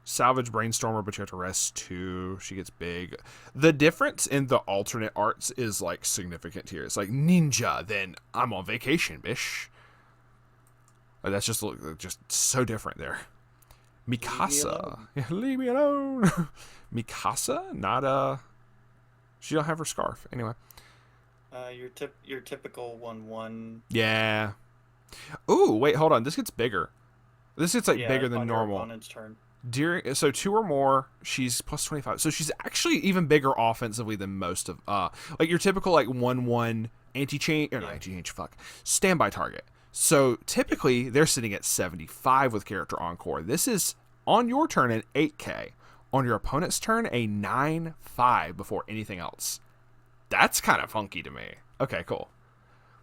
Salvage Brainstormer, but you have to rest 2. She gets big. The difference in the alternate arts is like significant here. It's like ninja, then I'm on vacation, bish. That's just so different there. Mikasa. Leave me alone. Mikasa, not she don't have her scarf. Anyway. Your typical 1/1. Yeah. Ooh, wait, hold on. This gets bigger. This gets bigger than normal. Your opponent's turn. So 2 or more, she's plus 25. So she's actually even bigger offensively than most of like your typical like 1/1 anti-change or not anti-change, standby target. So typically they're sitting at 75 with character encore. This is on your turn an 8k, on your opponent's turn a 9/5 before anything else. That's kind of funky to me. Okay, cool.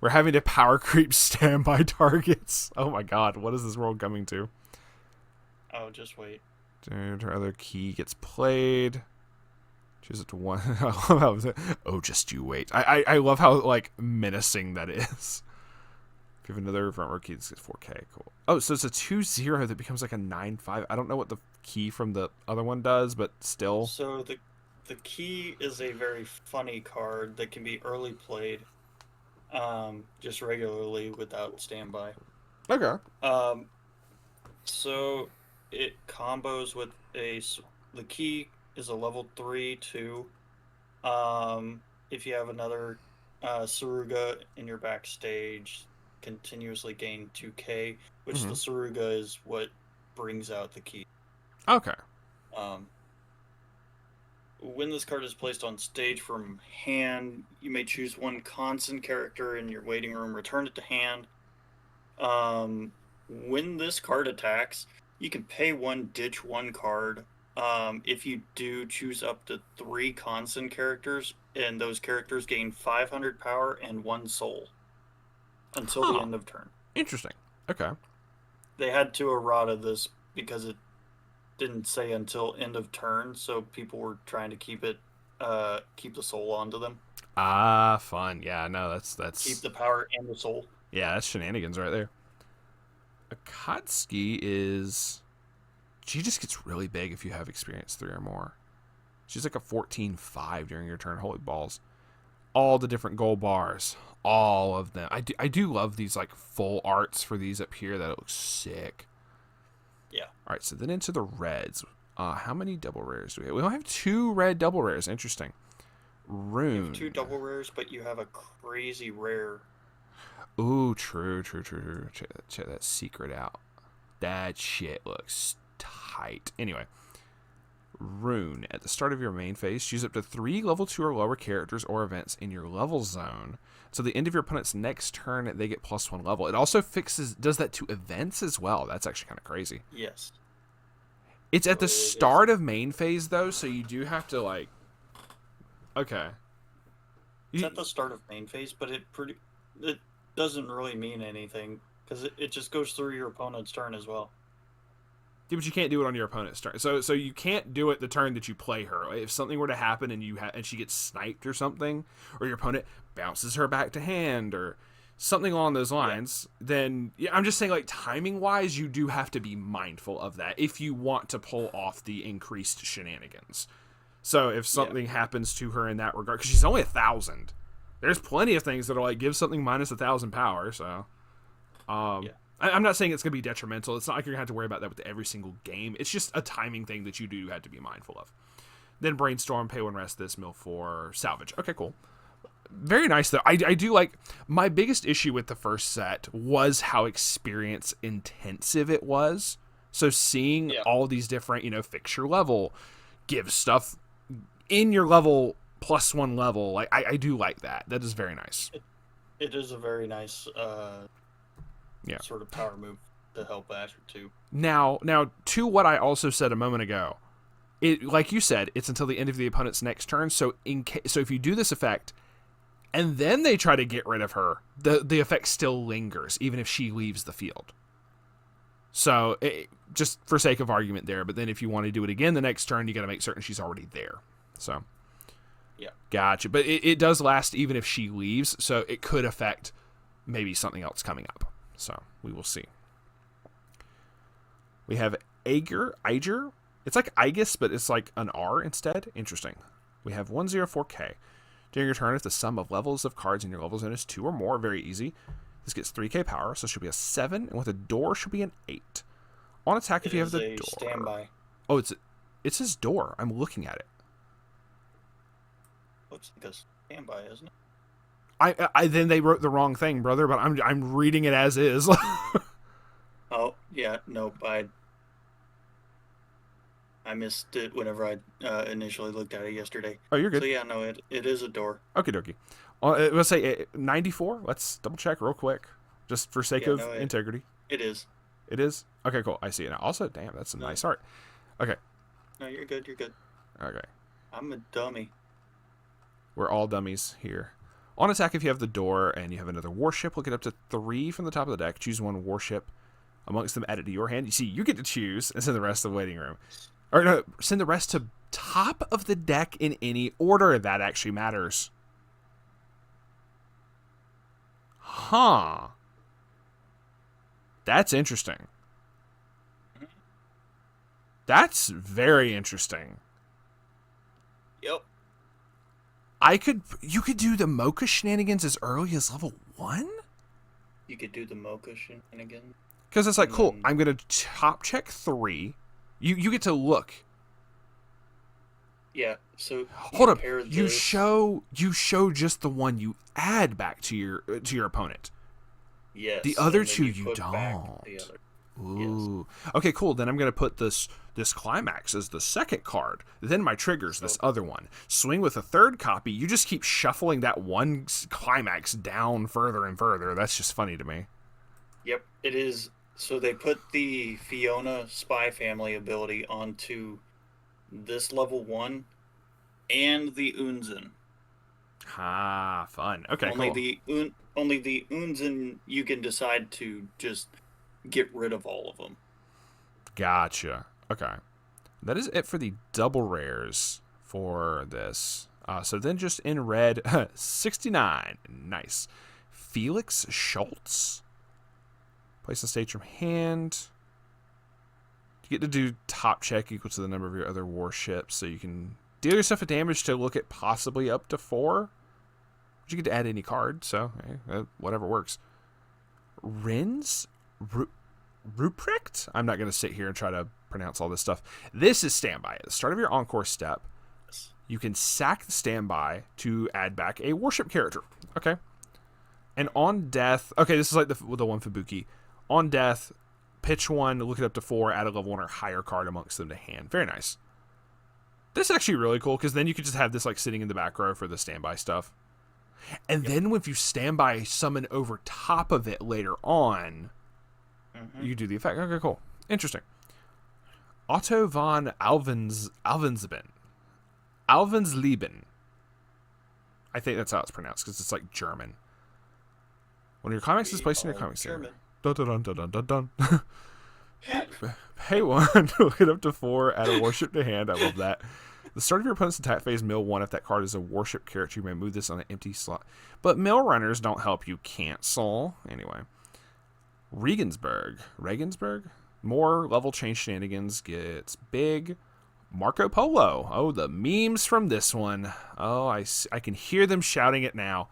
We're having to power creep standby targets. Oh my god, what is this world coming to? Oh, just wait. Dude, her other key gets played. Choose it to 1. Oh, just you wait. I love how like menacing that is. If you have another front row key, this gets 4k. Cool. Oh, so it's a 2/0 that becomes like a 9/5. I don't know what the key from the other one does, but still. So the key is a very funny card that can be early played, just regularly without standby. Okay. So it combos with the key is a level 3/2. If you have another Saruga in your backstage, continuously gain 2k, which the Saruga is what brings out the key. Okay. When this card is placed on stage from hand, you may choose one constant character in your waiting room, return it to hand. When this card attacks, you can pay 1, ditch 1 card. If you do, choose up to 3 constant characters, and those characters gain 500 power and 1 soul until the end of turn. Interesting. Okay. They had to errata this because it didn't say until end of turn, so people were trying to keep the soul onto them. Ah, fun. Yeah, no, that's keep the power and the soul. Yeah, that's shenanigans right there. Akatsuki is... She just gets really big if you have experience 3 or more. She's like a 14-5 during your turn. Holy balls. All the different gold bars. All of them. I do love these like full arts for these up here. That looks sick. Yeah. Alright, so then into the reds. How many double rares do we have? We only have 2 red double rares. Interesting. Rune. You have 2 double rares, but you have a crazy rare. Ooh, true. Check that secret out. That shit looks tight. Anyway. Rune. At the start of your main phase, choose up to 3 level 2 or lower characters or events in your level zone. So the end of your opponent's next turn, they get +1 level. It also does that to events as well. That's actually kind of crazy. Yes. It's at the start of main phase, though, so you do have to, like... Okay. It's at the start of main phase, but it doesn't really mean anything, because it just goes through your opponent's turn as well. Yeah, but you can't do it on your opponent's turn. So you can't do it the turn that you play her. If something were to happen and she gets sniped or something, or your opponent bounces her back to hand or something along those lines, then I'm just saying, like, timing wise, you do have to be mindful of that if you want to pull off the increased shenanigans. So if something happens to her in that regard, because she's only 1,000, there's plenty of things that'll like give something minus 1,000 power. So, I'm not saying it's going to be detrimental. It's not like you're going to have to worry about that with every single game. It's just a timing thing that you do have to be mindful of. Then brainstorm, pay 1 rest, this, mill 4, salvage. Okay, cool. Very nice, though. I do like... My biggest issue with the first set was how experience intensive it was. So seeing all these different, fix your level, give stuff in your level +1 level, like I do like that. That is very nice. It is a very nice... sort of power move to help Azur too. Now, to what I also said a moment ago, it, like you said, it's until the end of the opponent's next turn. So if you do this effect, and then they try to get rid of her, the effect still lingers, even if she leaves the field. So just for sake of argument there, but then if you want to do it again the next turn, you got to make certain she's already there. So, gotcha. But it does last even if she leaves, so it could affect maybe something else coming up. So, we will see. We have Azur. It's like Aegis, but it's like an R instead. Interesting. We have 104k. During your turn, if the sum of levels of cards in your level zone is 2 or more, very easy. This gets 3k power, so it should be a 7, and with a door, should be an 8. On attack, if you have the door. Standby. Oh, it says door. I'm looking at it. Looks like a standby, isn't it? I then they wrote the wrong thing, brother, but I'm reading it as is. Oh, yeah, nope, I missed it whenever I initially looked at it yesterday. Oh, you're good. So yeah, no, it is a door. Okie dokie. Let's say 94. Let's double check real quick, just for sake of integrity. It is. It is? Okay, cool. I see it now. Also, damn, that's a nice art. Okay. No, you're good. You're good. Okay. I'm a dummy. We're all dummies here. On attack, if you have the door and you have another warship, look it up to 3 from the top of the deck. Choose 1 warship amongst them, add it to your hand. You see, you get to choose and send the rest to the waiting room. Or no, send the rest to top of the deck in any order that actually matters. Huh. That's interesting. That's very interesting. Yep. You could do the Mocha shenanigans as early as level 1? You could do the Mocha shenanigans. Because it's like, cool, I'm going to top check 3. You get to look. Yeah, so... Hold up, you show just the one you add back to your opponent. Yes. The other and then two you put back don't. the other. Ooh. Okay, cool. Then I'm going to put this climax as the second card. Then my trigger's this other one. Swing with a third copy. You just keep shuffling that one climax down further and further. That's just funny to me. Yep, it is. So they put the Fiona Spy Family ability onto this level 1 and the Unzen. Ah, fun. Okay, only cool. Only the Unzen you can decide to just get rid of all of them. Gotcha. Okay. That is it for the double rares for this. So then just in red, 69. Nice. Felix Schultz. Place on stage from hand. You get to do top check equal to the number of your other warships, so you can deal yourself a damage to look at possibly up to 4. But you get to add any card, so whatever works. Rins Ruprecht? I'm not going to sit here and try to pronounce all this stuff. This is standby. At the start of your encore step, you can sack the standby to add back a warship character. Okay. And on death, okay, this is like the one Fubuki. On death, pitch 1, look it up to 4, add a level 1 or higher card amongst them to hand. Very nice. This is actually really cool because then you could just have this like sitting in the back row for the standby stuff. And then if you standby summon over top of it later on, you do the effect. Okay, cool. Interesting. Otto von Alvensleben. I think that's how it's pronounced because it's like German. When your climax is placed in your climax area. Dun dun dun dun dun dun. Pay 1, look it up to 4, add a warship to hand. I love that. The start of your opponent's attack phase, mill 1. If that card is a warship character, you may move this on an empty slot. But mill runners don't help you cancel. Anyway. Regensburg. More level change shenanigans gets big. Marco Polo. Oh, the memes from this one. Oh, I can hear them shouting it now.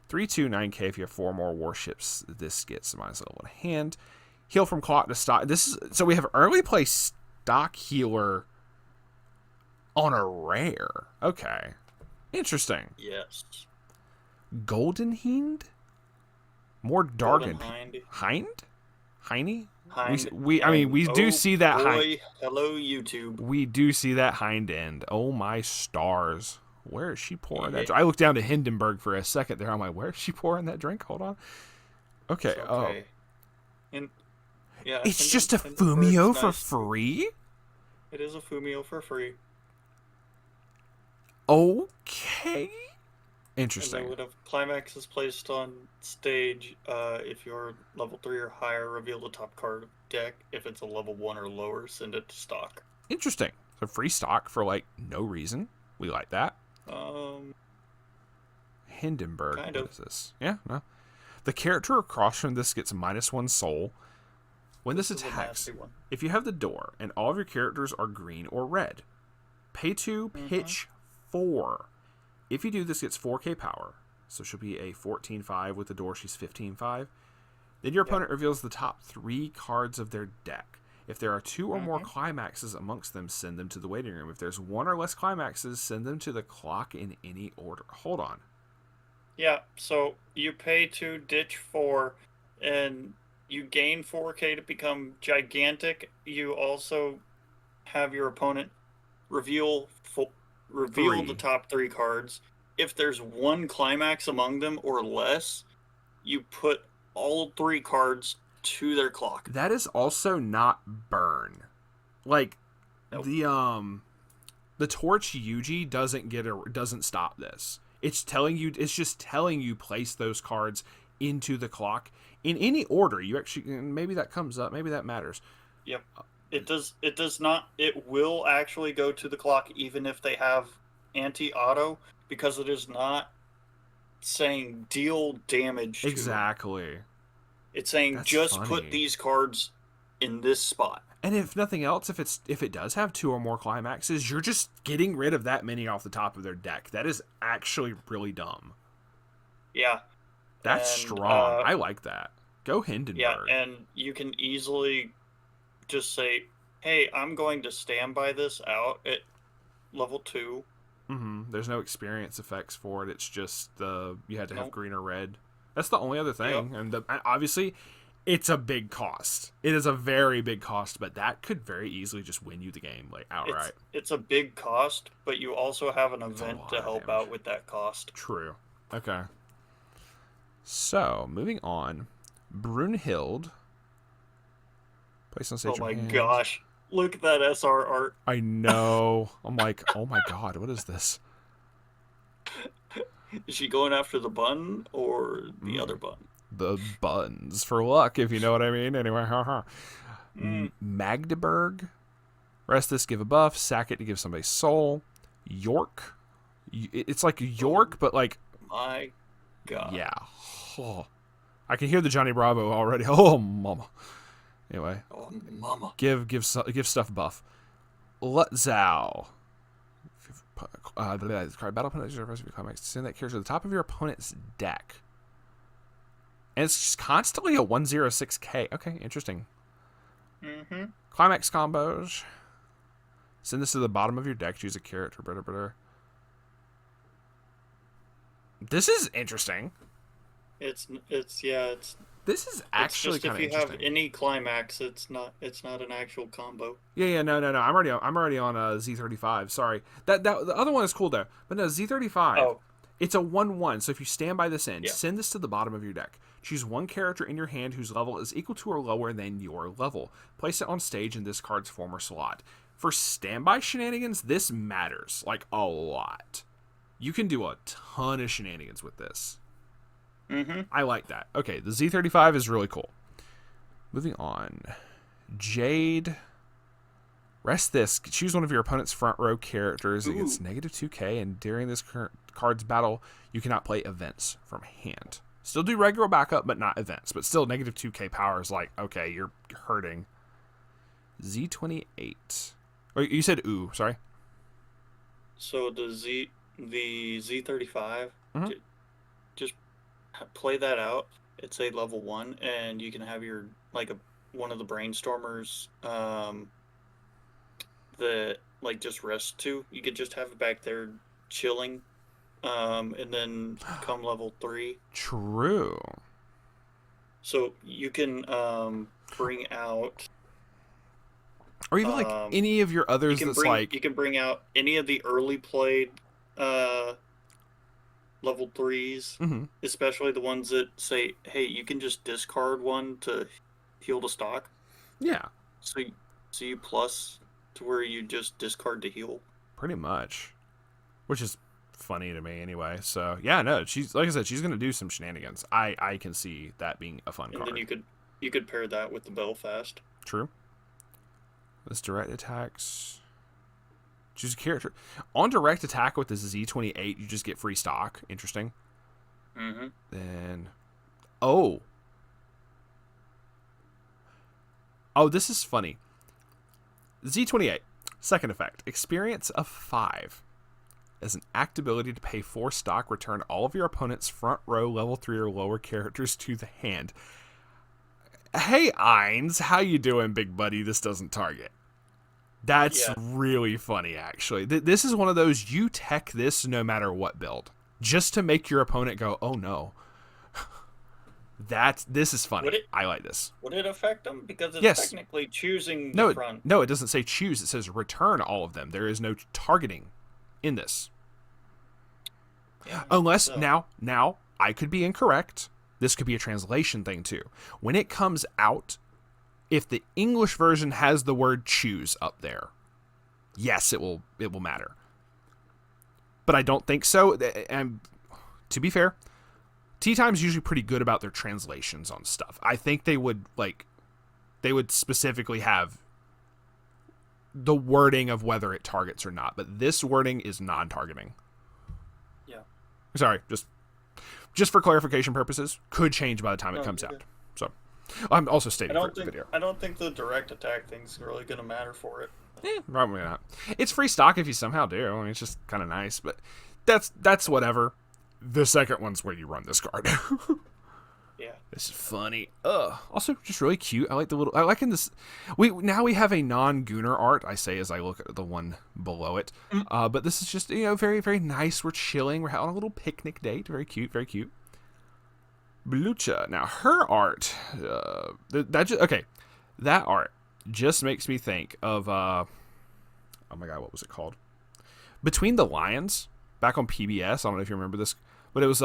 3/2 9K if you have 4 more warships. This gets minus level to hand. Heal from clock to stock. So we have early play stock healer on a rare. Okay. Interesting. Yes. Golden Hind? More Dargan. Hind? Heine? Hind. We do see that Hind. Hello, YouTube. We do see that Hind end. Oh my stars. Where is she pouring that? I looked down to Hindenburg for a second there. I'm like, where is she pouring that drink? Hold on. Okay. Okay. It's just a Fumio for free? It is a Fumio for free. Okay. Interesting. And then when a climax is placed on stage, if you're level 3 or higher, reveal the top card of deck. If it's a level 1 or lower, send it to stock. Interesting. So free stock for like no reason. We like that. Hindenburg. Kind of. What is this? Yeah, no. The character across from this gets -1 soul. When this attacks, if you have the door and all of your characters are green or red, pay 2, pitch 4. If you do, this gets 4k power. So she'll be a 14/5 with the door. She's 15/5. Then your opponent reveals the top 3 cards of their deck. If there are 2 or more climaxes amongst them, send them to the waiting room. If there's 1 or less climaxes, send them to the clock in any order. Hold on. Yeah, so you pay 2, ditch 4, and you gain 4k to become gigantic. You also have your opponent reveal the top 3 cards. If there's 1 climax among them or less, you put all 3 cards to their clock. That is also not burn. Like, nope. The Torch Yuji doesn't stop this. It's just telling you place those cards into the clock in any order. You actually, maybe that comes up, maybe that matters. Yep. It does not. It will actually go to the clock even if they have anti-auto, because it is not saying deal damage to exactly them. It's saying that's just funny. Put these cards in this spot. And if nothing else, if it does have 2 or more climaxes, you're just getting rid of that many off the top of their deck. That is actually really dumb. Yeah. That's strong. I like that. Go Hindenburg. Yeah, and you can easily just say, hey, I'm going to standby this out at level 2. There's no experience effects for it. It's just you had to have green or red. That's the only other thing. Yep. And obviously, it's a big cost. It is a very big cost, but that could very easily just win you the game, like, outright. It's a big cost, but you also have an event to help out with that cost. True. Okay. So, moving on. Brunhild. Place on stage. Oh my gosh. Look at that SR art. I know. I'm like, oh my god, what is this? Is she going after the bun or the other bun? The buns for luck, if you know what I mean. Anyway, Magdeburg. Rest this, give a buff. Sack it to give somebody soul. York. It's like York, but like... My god. Yeah. Oh. I can hear the Johnny Bravo already. Oh, mama. Anyway. Oh, mama. Give stuff buff. Lutzau. Battle opponent is your recipe climax. Send that character to the top of your opponent's deck. And it's just constantly a 106k. Okay, interesting. Mm-hmm. Climax combos. Send this to the bottom of your deck. Choose a character. This is interesting. It's This is actually kind of interesting. If you have any climax, it's not an actual combo. Yeah, no. I'm already on Z35. Sorry. That the other one is cool though. But no, Z35. Oh. It's a 1/1. So if you stand by this end, send this to the bottom of your deck. Choose one character in your hand whose level is equal to or lower than your level. Place it on stage in this card's former slot. For standby shenanigans, this matters like a lot. You can do a ton of shenanigans with this. Mm-hmm. I like that. Okay, the Z35 is really cool. Moving on. Jade. Rest this. Choose one of your opponent's front row characters against -2k, and during this current card's battle, you cannot play events from hand. Still do regular backup, but not events. But still, -2k power is like, okay, you're hurting. Z28. Oh, you said ooh, sorry. So the Z35, just play that out. It's a level 1, and you can have your one of the brainstormers that just rest to. You could just have it back there chilling, and then come level 3. True. So you can bring out, or even any of your others. You can bring out any of the early played level 3s, especially the ones that say, hey, you can just discard one to heal the stock. Yeah. So you plus to where you just discard to heal. Pretty much. Which is funny to me anyway. So yeah, no, she's like I said, she's gonna do some shenanigans. I can see that being a fun card. And then you could pair that with the Belfast. True. This direct attacks. Choose a character. On direct attack with the Z28, you just get free stock. Interesting. Mm-hmm. Then... Oh, this is funny. Z28. Second effect. Experience of 5. As an act ability to pay 4 stock, return all of your opponent's front row level 3 or lower characters to the hand. Hey, Ainz. How you doing, big buddy? This doesn't target. That's really funny, actually. This is one of those, you tech this no matter what build. Just to make your opponent go, oh no. This is funny. I like this. Would it affect them? Because it's technically choosing the front. No, it doesn't say choose. It says return all of them. There is no targeting in this. Yeah, unless, now, I could be incorrect. This could be a translation thing too. When it comes out, if the English version has the word choose up there, yes, it will matter. But I don't think so. And to be fair, Tea Time's usually pretty good about their translations on stuff. I think they would specifically have the wording of whether it targets or not. But this wording is non-targeting. Yeah. Sorry, just for clarification purposes, could change by the time it comes out. So I'm also stating for the video. I don't think the direct attack thing's really going to matter for it. Probably not. It's free stock if you somehow do. I mean, it's just kind of nice, but that's whatever. The second one's where you run this card. Yeah. This is funny. Also just really cute. I like in this. We have a non-Gooner art, I say as I look at the one below it. But this is just, very, very nice. We're chilling. We're on a little picnic date. Very cute, very cute. Blucha. Now, her art, that art just makes me think of, oh my god, what was it called? Between the Lions, back on PBS. I don't know if you remember this, but it was,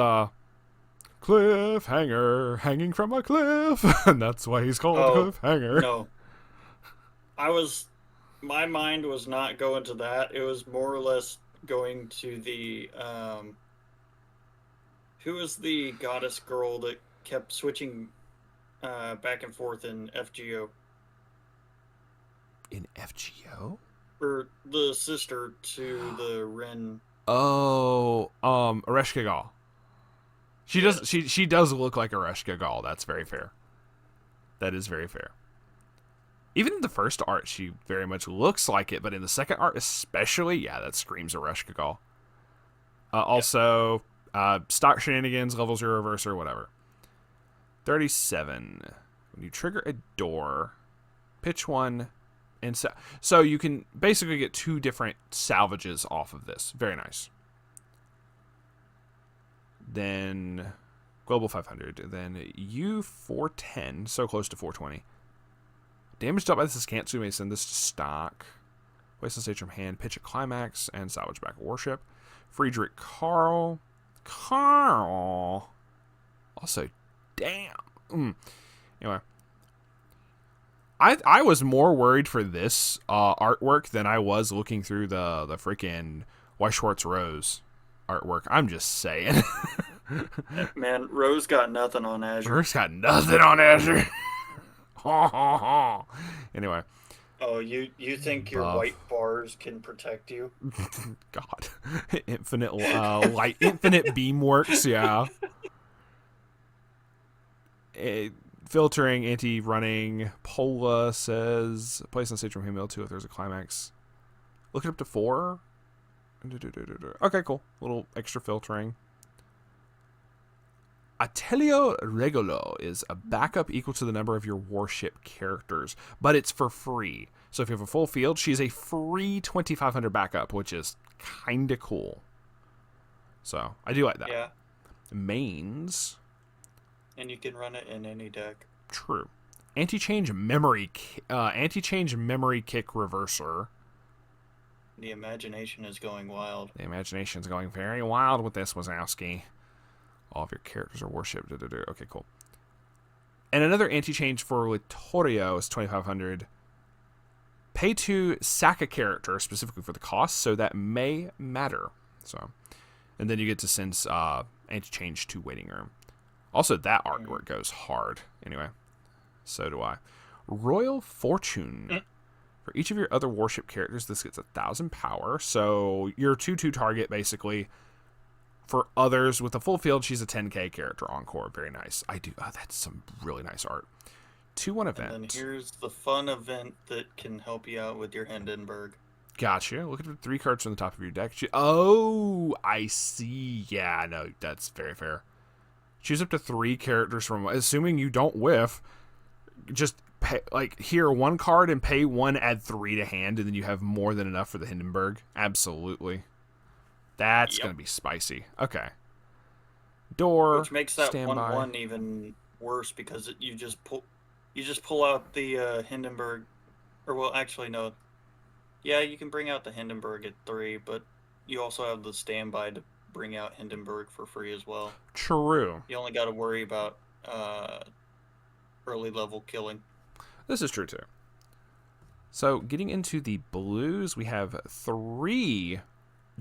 cliffhanger, hanging from a cliff, and that's why he's called Cliffhanger. No. My mind was not going to that. It was more or less going to the, who was the goddess girl that kept switching back and forth in FGO? In FGO? Or the sister to the Ren. Oh, Areshka Gal. She does. She does look like Areshka Gal. That's very fair. That is very fair. Even in the first art, she very much looks like it, but in the second art especially, yeah, that screams Areshka Gal. Also, stock shenanigans, level 0 reverser, whatever. 37. When you trigger a door, pitch one, and so you can basically get 2 different salvages off of this. Very nice. Then Global 500. Then U410, so close to 420. Damage dealt by this is cancel. You may send this to stock. Place on stage from hand, pitch a climax, and salvage back a warship. Friedrich Karl. Also, damn. Anyway. I was more worried for this artwork than I was looking through the freaking Weiss Schwarz Rose artwork. I'm just saying. Man, Rose got nothing on Azure. Rose got nothing on Azure. Anyway. Oh, you think your white bars can protect you? God. Infinite light, infinite beamworks, yeah. Filtering, anti-running. Pola says, place on stage from Himmel 2 if there's a climax. Look it up to 4. Okay, cool. A little extra filtering. Attilio Regolo is a backup equal to the number of your warship characters, but it's for free. So if you have a full field, she's a free 2,500 backup, which is kind of cool. So I do like that. Yeah. Mains. And you can run it in any deck. True. Anti-change memory kick reverser. The imagination is going wild. The imagination's going very wild with this, Wazowski. All of your characters are worshipped. Okay, cool. And another anti-change for Littorio is 2,500. Pay to sack a character specifically for the cost, so that may matter. So, and then you get to send anti-change to waiting room. Also, that artwork goes hard. Anyway, so do I. Royal Fortune. For each of your other warship characters, this gets 1,000 power. So your 2/2 target, basically. For others with a full field, she's a 10k character encore. Very nice. That's some really nice art. 2/1 event. And then here's the fun event that can help you out with your Hindenburg. Gotcha. Look at the 3 cards from the top of your deck. Oh, I see. Yeah, no, that's very fair. Choose up to 3 characters from, assuming you don't whiff, just pay, here 1 card and pay 1, add 3 to hand, and then you have more than enough for the Hindenburg. Absolutely. That's going to be spicy. Okay. Door. Which makes that 1/1 even worse because you just pull out the Hindenburg, or well, actually no. Yeah, you can bring out the Hindenburg at 3, but you also have the standby to bring out Hindenburg for free as well. True. You only got to worry about early level killing. This is true too. So getting into the blues, we have 3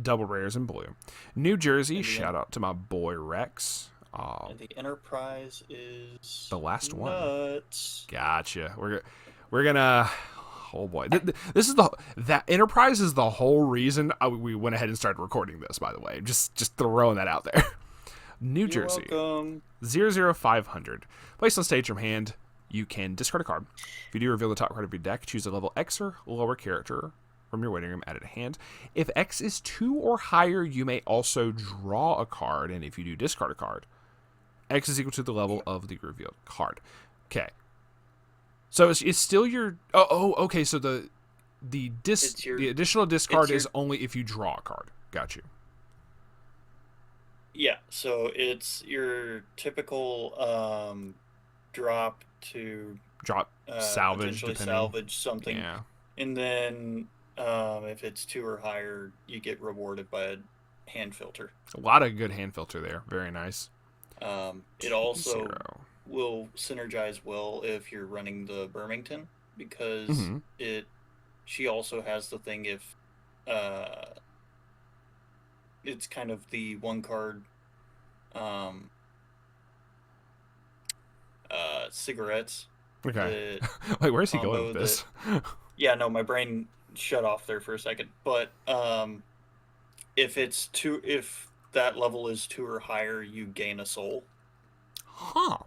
double rares in blue. New Jersey, shout out to my boy Rex. And the Enterprise is the last nuts. One. Gotcha. We're gonna. Oh boy, this is that Enterprise is the whole reason we went ahead and started recording this. By the way, just throwing that out there. New Jersey, welcome. 00500. Placed on stage from hand, you can discard a card. If you do, reveal the top card of your deck. Choose a level X or lower character from your waiting room, add it to hand. If X is 2 or higher, you may also draw a card, and if you do, discard a card. X is equal to the level of the revealed card. Okay. So it's still your... okay, so the additional discard is only if you draw a card. Got you. Yeah, so it's your typical drop to Drop, salvage, potentially depending. salvage something, Yeah. and then if it's 2 or higher, you get rewarded by a hand filter. A lot of good hand filter there. Very nice. It also 0. will synergize well if you're running the Birmingham, because Mm-hmm. she also has the thing if it's kind of the one card cigarettes. Okay. Wait, where's he going with Combo this? Yeah, no, my brain shut off there for a second. But if that level is 2 or higher, you gain a soul. Huh.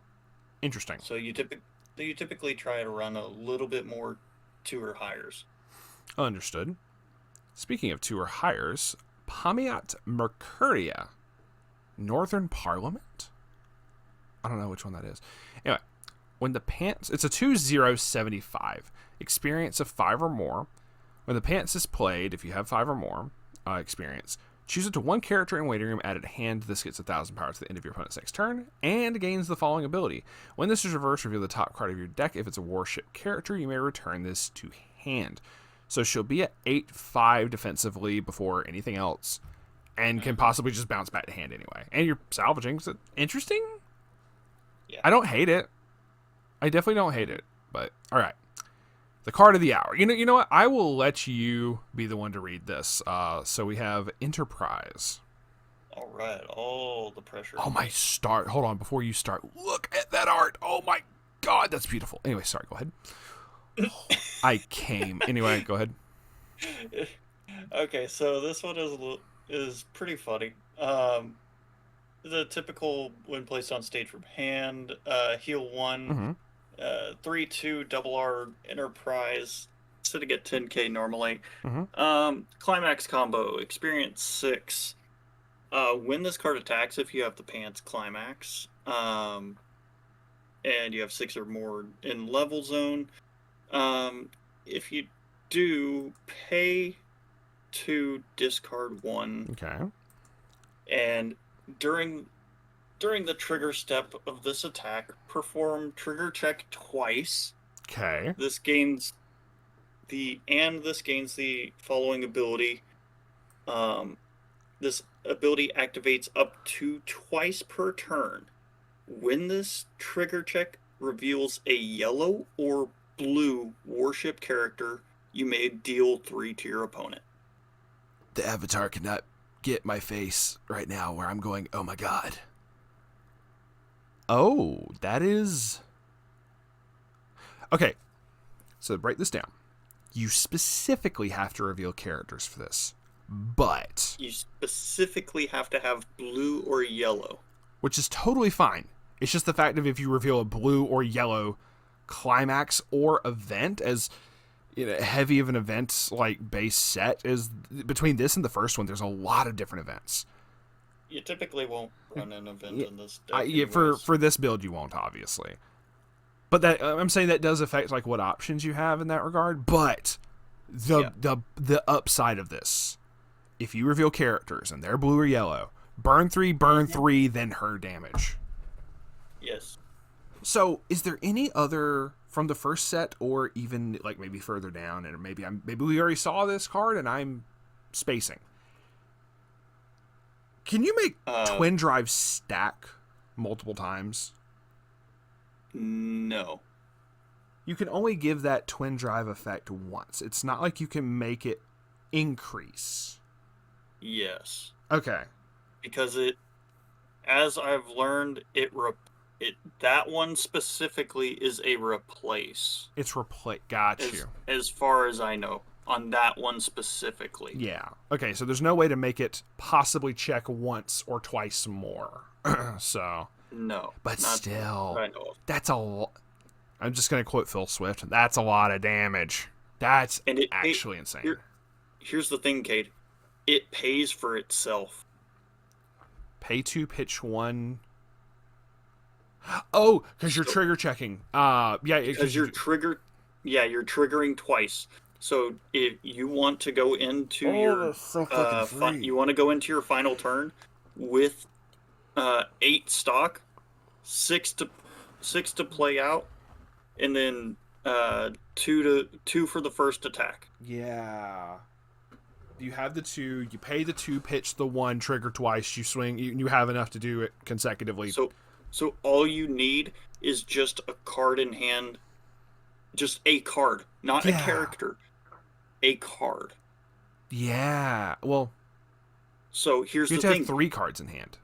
Interesting. So you typically try to run a little bit more 2 or higher. Understood. Speaking of 2 or higher, Pomiat Mercuria, Northern Parliament? I don't know which one that is. Anyway, when the pants... It's a 2/0/75. Experience of 5 or more. When the pants is played, if you have 5 or more experience, choose it to one character in waiting room, add it to hand. This gets 1,000 power to the end of your opponent's next turn, and gains the following ability. When this is reversed, reveal the top card of your deck. If it's a warship character, you may return this to hand. So she'll be at 8/5 defensively before anything else, and can possibly just bounce back to hand anyway. And you're salvaging. So interesting? Yeah. I don't hate it. I definitely don't hate it. But, alright. The card of the hour. You know what? I will let you be the one to read this. So we have Enterprise. All right, all the pressure. Oh my start. Hold on, before you start. Look at that art. Oh my god, that's beautiful. Anyway, sorry, go ahead. I came. Anyway, go ahead. Okay, so this one is pretty funny. The typical when placed on stage from hand, heal 1, 3/2 double R Enterprise, sitting at 10k normally. Climax combo, experience 6. When this card attacks, if you have the pants Climax, and you have 6 or more in level zone, if you do, pay to discard 1. Okay. And during the trigger step of this attack, perform trigger check twice. Okay. This gains the following ability. This ability activates up to twice per turn. When this trigger check reveals a yellow or blue warship character, you may deal 3 to your opponent. The avatar cannot get my face right now where I'm going, oh my god. Oh, that is... Okay, so break this down. You specifically have to reveal characters for this, but... You specifically have to have blue or yellow. Which is totally fine. It's just the fact of if you reveal a blue or yellow climax or event as heavy of an event like base set is between this and the first one, there's a lot of different events. You typically won't run an event in this deck. For this build you won't, obviously. But that I'm saying that does affect like what options you have in that regard. But the upside of this, if you reveal characters and they're blue or yellow, burn 3, then her damage. Yes. So, is there any other from the first set, or even like maybe further down, and maybe we already saw this card and I'm spacing? Can you make twin drive stack multiple times? No. You can only give that twin drive effect once. It's not like you can make it increase. Yes. Okay. Because as I've learned, that one specifically is a replace. It's replace. Got you. As far as I know, on that one specifically. Yeah. Okay, so there's no way to make it possibly check once or twice more. So. No. But still, I know of. that's a lot. I'm just going to quote Phil Swift. That's a lot of damage. That's actually insane. Here's the thing, Cade. It pays for itself. Pay 2, pitch 1. Oh, because you're trigger checking. Yeah, because you're triggering twice. So if you want to go into you want to go into your final turn with 8 stock, 6 to play out, and then 2 for the first attack. Yeah. You have the 2, you pay the 2, pitch the 1, trigger twice, you swing, you have enough to do it consecutively. So all you need is just a card in hand. Just a card, not a character. A card. Yeah. Well, so here's the thing. You have to have 3 cards in hand.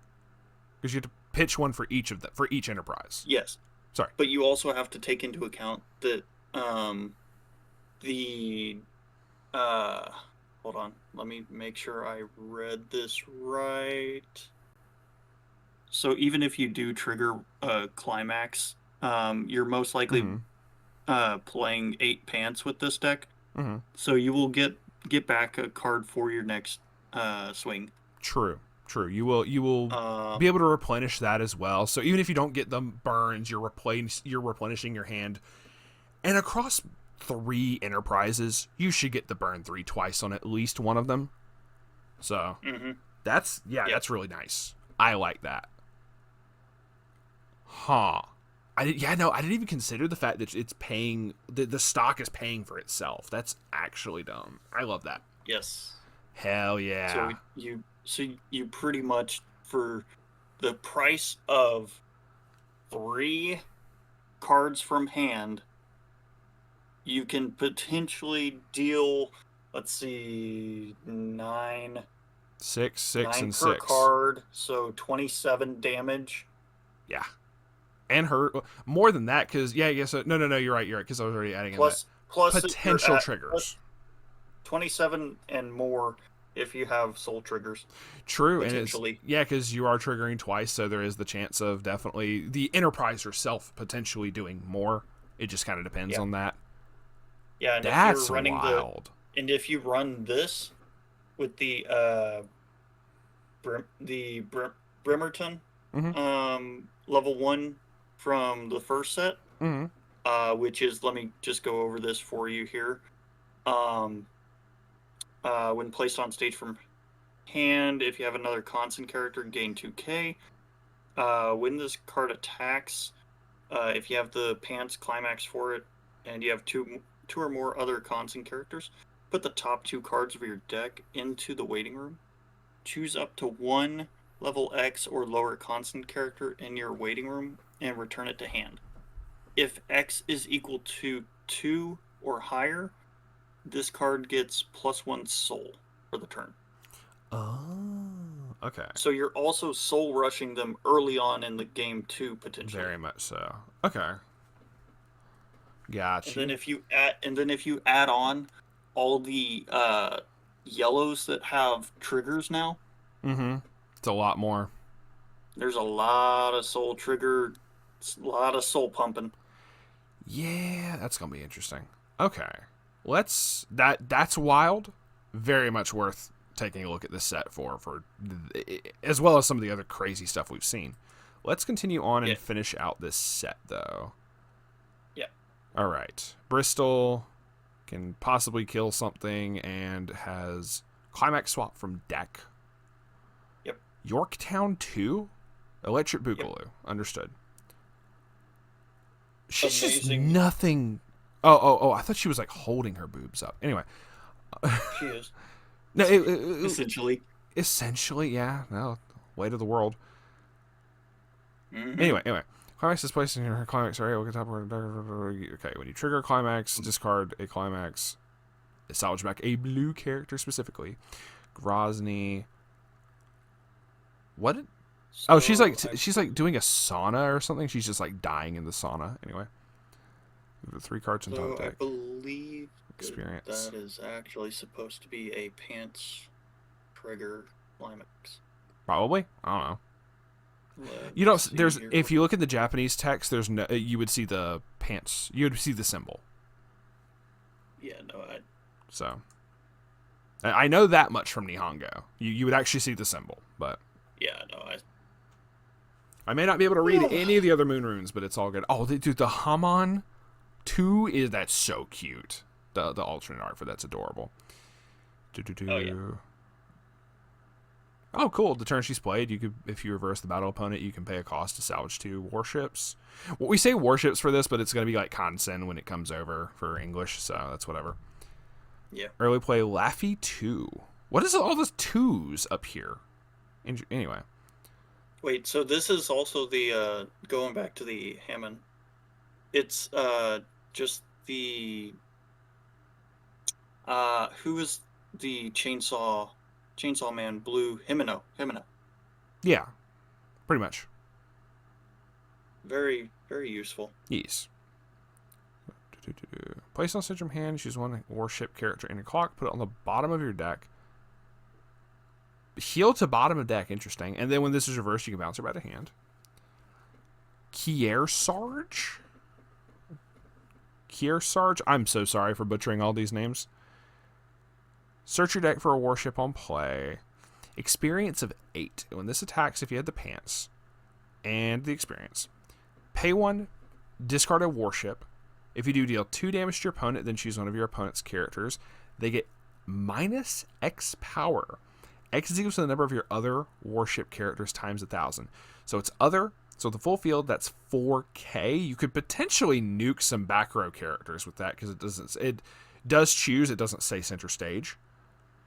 Because you have to pitch 1 for each of them, for each enterprise. Yes. Sorry. But you also have to take into account that hold on, let me make sure I read this right. So even if you do trigger a climax, you're most likely playing 8 pants with this deck. Mm-hmm. So you will get back a card for your next swing. True. You will be able to replenish that as well. So even if you don't get them burns, you're replenishing your hand. And across 3 enterprises, you should get the burn 3 twice on at least one of them. So that's really nice. I like that. Huh. I didn't even consider the fact that it's paying, the stock is paying for itself. That's actually dumb. I love that. Yes. Hell yeah. So you pretty much, for the price of 3 cards from hand, you can potentially deal, let's see, 9 6 and per 6 card, so 27 damage. Yeah. And hurt more than that, because no, you're right, because I was already adding plus potential triggers. 27 and more if you have soul triggers. True, and because you are triggering twice, so there is the chance of definitely the enterprise herself potentially doing more. It just kind of depends on that. Yeah, and that's if you're running wild. And if you run this with the Bremerton level 1 from the first set, which is, let me just go over this for you here. When placed on stage from hand, if you have another constant character, gain 2k. When this card attacks, if you have the pants climax for it, and you have two or more other constant characters, put the top 2 cards of your deck into the waiting room. Choose up to 1 level X or lower constant character in your waiting room and return it to hand. If X is equal to 2 or higher, this card gets +1 soul for the turn. Oh, okay. So you're also soul rushing them early on in the game too, potentially. Very much so. Okay. Gotcha. And then if you add on all the yellows that have triggers now, it's a lot more. There's a lot of soul trigger, a lot of soul pumping. Yeah, that's gonna be interesting. Okay, that's wild. Very much worth taking a look at this set for as well as some of the other crazy stuff we've seen. Let's continue on and finish out this set though. Yeah. All right, Bristol can possibly kill something and has climax swap from deck. Yep. Yorktown 2, Electric Boogaloo. Yep. Understood. She's amazing. Just nothing. Oh! I thought she was like holding her boobs up. Anyway, she is. No, Essentially, yeah. No, weight of the world. Mm-hmm. Anyway, climax is placed in her climax area. Okay, when you trigger a climax, discard a climax. Salvage back a blue character specifically. Grozny. What? She's like doing a sauna or something. She's just like dying in the sauna. Anyway, 3 cards on top deck. I believe experience. That is actually supposed to be a pants trigger climax. Probably. I don't know. There's if you look at the Japanese text, there's no. You would see the pants. You would see the symbol. Yeah. No. So. I know that much from Nihongo. You would actually see the symbol, but. Yeah. No. I may not be able to read any of the other moon runes, but it's all good. Oh, dude, the Hamon 2 that's so cute. The alternate art for that's adorable. Oh, yeah. Oh, cool. The turn she's played, you could, if you reverse the battle opponent, you can pay a cost to salvage 2 warships. Well, we say warships for this, but it's going to be like Consen when it comes over for English, so that's whatever. Yeah. Early play Laffy 2. What is all those 2s up here? Anyway. Wait, so this is also the, going back to the Hammond. It's, just the, who is the Chainsaw Man Blue? Himeno. Yeah, pretty much. Very, very useful. Yes. Place on stage from hand, choose one warship character in your clock, put it on the bottom of your deck. Heal to bottom of deck, interesting. And then when this is reversed, you can bounce it by the hand. Kearsarge? I'm so sorry for butchering all these names. Search your deck for a warship on play. Experience of 8. When this attacks, if you had the pants and the experience, pay 1, discard a warship. If you do, deal 2 damage to your opponent, then choose one of your opponent's characters. They get minus X power. X is equal to the number of your other warship characters times 1,000. So it's other. So the full field, that's 4K. You could potentially nuke some back row characters with that because it does choose. It doesn't say center stage.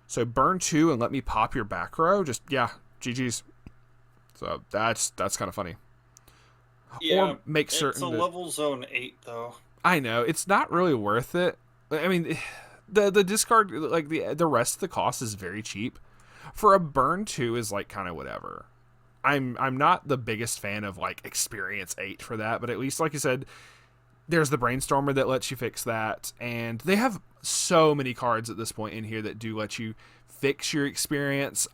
So burn 2 and let me pop your back row. Just, yeah, GG's. So that's kind of funny. Yeah, or make certain it's a level zone 8 though. I know it's not really worth it. I mean, the discard, like the rest of the cost is very cheap. For a burn 2 is like kind of whatever. I'm not the biggest fan of like experience 8 for that, but at least like you said, there's the brainstormer that lets you fix that, and they have so many cards at this point in here that do let you fix your experience.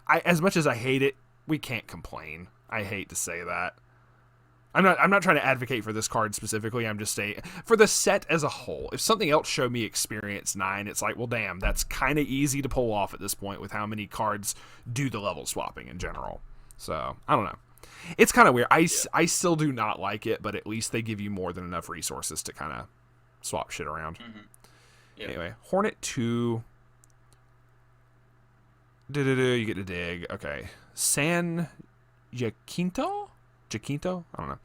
As much as I hate it, we can't complain. I hate to say that. I'm not trying to advocate for this card specifically. I'm just saying for the set as a whole. If something else showed me experience 9, it's like, well, damn, that's kind of easy to pull off at this point with how many cards do the level swapping in general. So I don't know. It's kind of weird. I still do not like it, but at least they give you more than enough resources to kind of swap shit around. Mm-hmm. Yeah. Anyway, Hornet 2. You get to dig. Okay. San Jacinto? I don't know.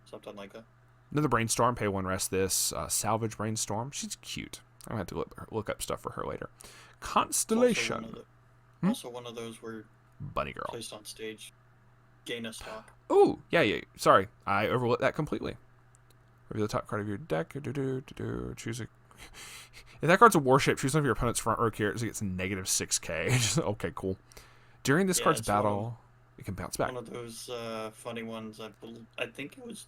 Something like that. Another brainstorm. Pay 1, rest this. Salvage brainstorm. She's cute. I'm going to have to look up stuff for her later. Constellation. Also one of those where Bunny girl. Placed on stage. Gain a stock. Oh, yeah. Sorry. I overlooked that completely. Review the top card of your deck. Choose a... If that card's a warship, choose one of your opponent's front row characters. It gets negative 6k. Okay, cool. During this card's battle, it can bounce back. One of those funny ones. I think it was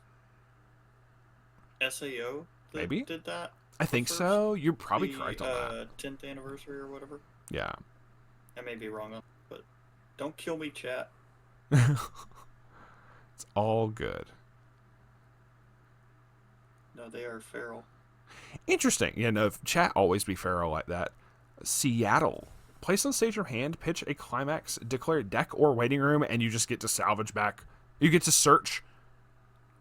SAO that Maybe did that. I think so. You're probably correct on that. 10th anniversary or whatever. Yeah. I may be wrong on, but don't kill me, chat. It's all good. No, they are feral. Interesting. Yeah, no, chat always be feral like that. Seattle. Place on stage your hand, pitch a climax, declare deck or waiting room, and you just get to salvage back. You get to search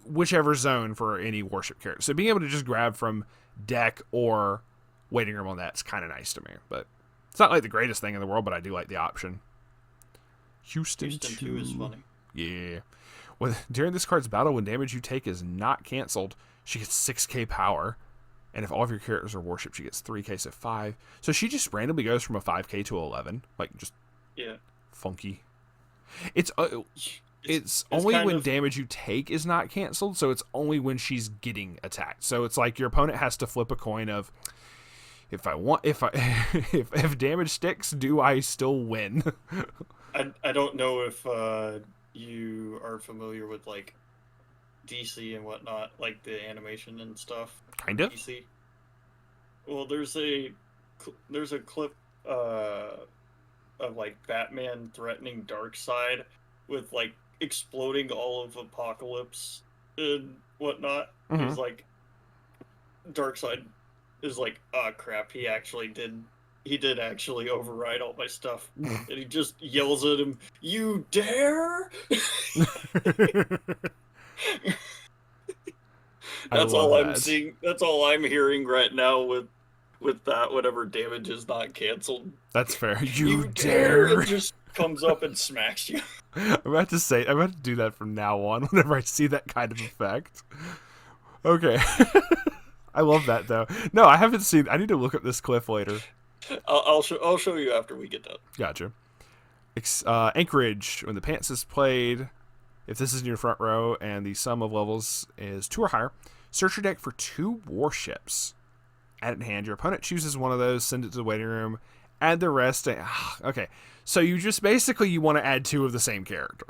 whichever zone for any warship character. So being able to just grab from deck or waiting room on that's kind of nice to me. But it's not like the greatest thing in the world, but I do like the option. Houston 2 is funny. Yeah. During this card's battle, when damage you take is not canceled, she gets 6k power. And if all of your characters are warships, she gets 3k, so 5. So she just randomly goes from a 5k to 11. Like, just funky. It's only when damage you take is not canceled, so it's only when she's getting attacked. So it's like your opponent has to flip a coin of, if damage sticks, do I still win? I don't know if you are familiar with like DC and whatnot, like the animation and stuff. Kind of. DC. Well, there's a clip of like Batman threatening Darkseid with like exploding all of Apocalypse and whatnot. Mm-hmm. He's like, Darkseid is like, oh crap, he did actually override all my stuff. And he just yells at him, "You dare!" That's all I'm seeing. That's all I'm hearing right now with that. Whatever damage is not canceled. That's fair. You dare! comes up and smacks you. I'm about to do that from now on whenever I see that kind of effect. Okay. I love that though. No, I haven't seen. I need to look up this cliff later. I'll show you after we get done. Gotcha. Anchorage. When the pants is played, if this is in your front row and the sum of levels is 2 or higher, search your deck for 2 warships. Add it in hand. Your opponent chooses one of those, send it to the waiting room, add the rest. Okay. So you just basically you want to add 2 of the same character.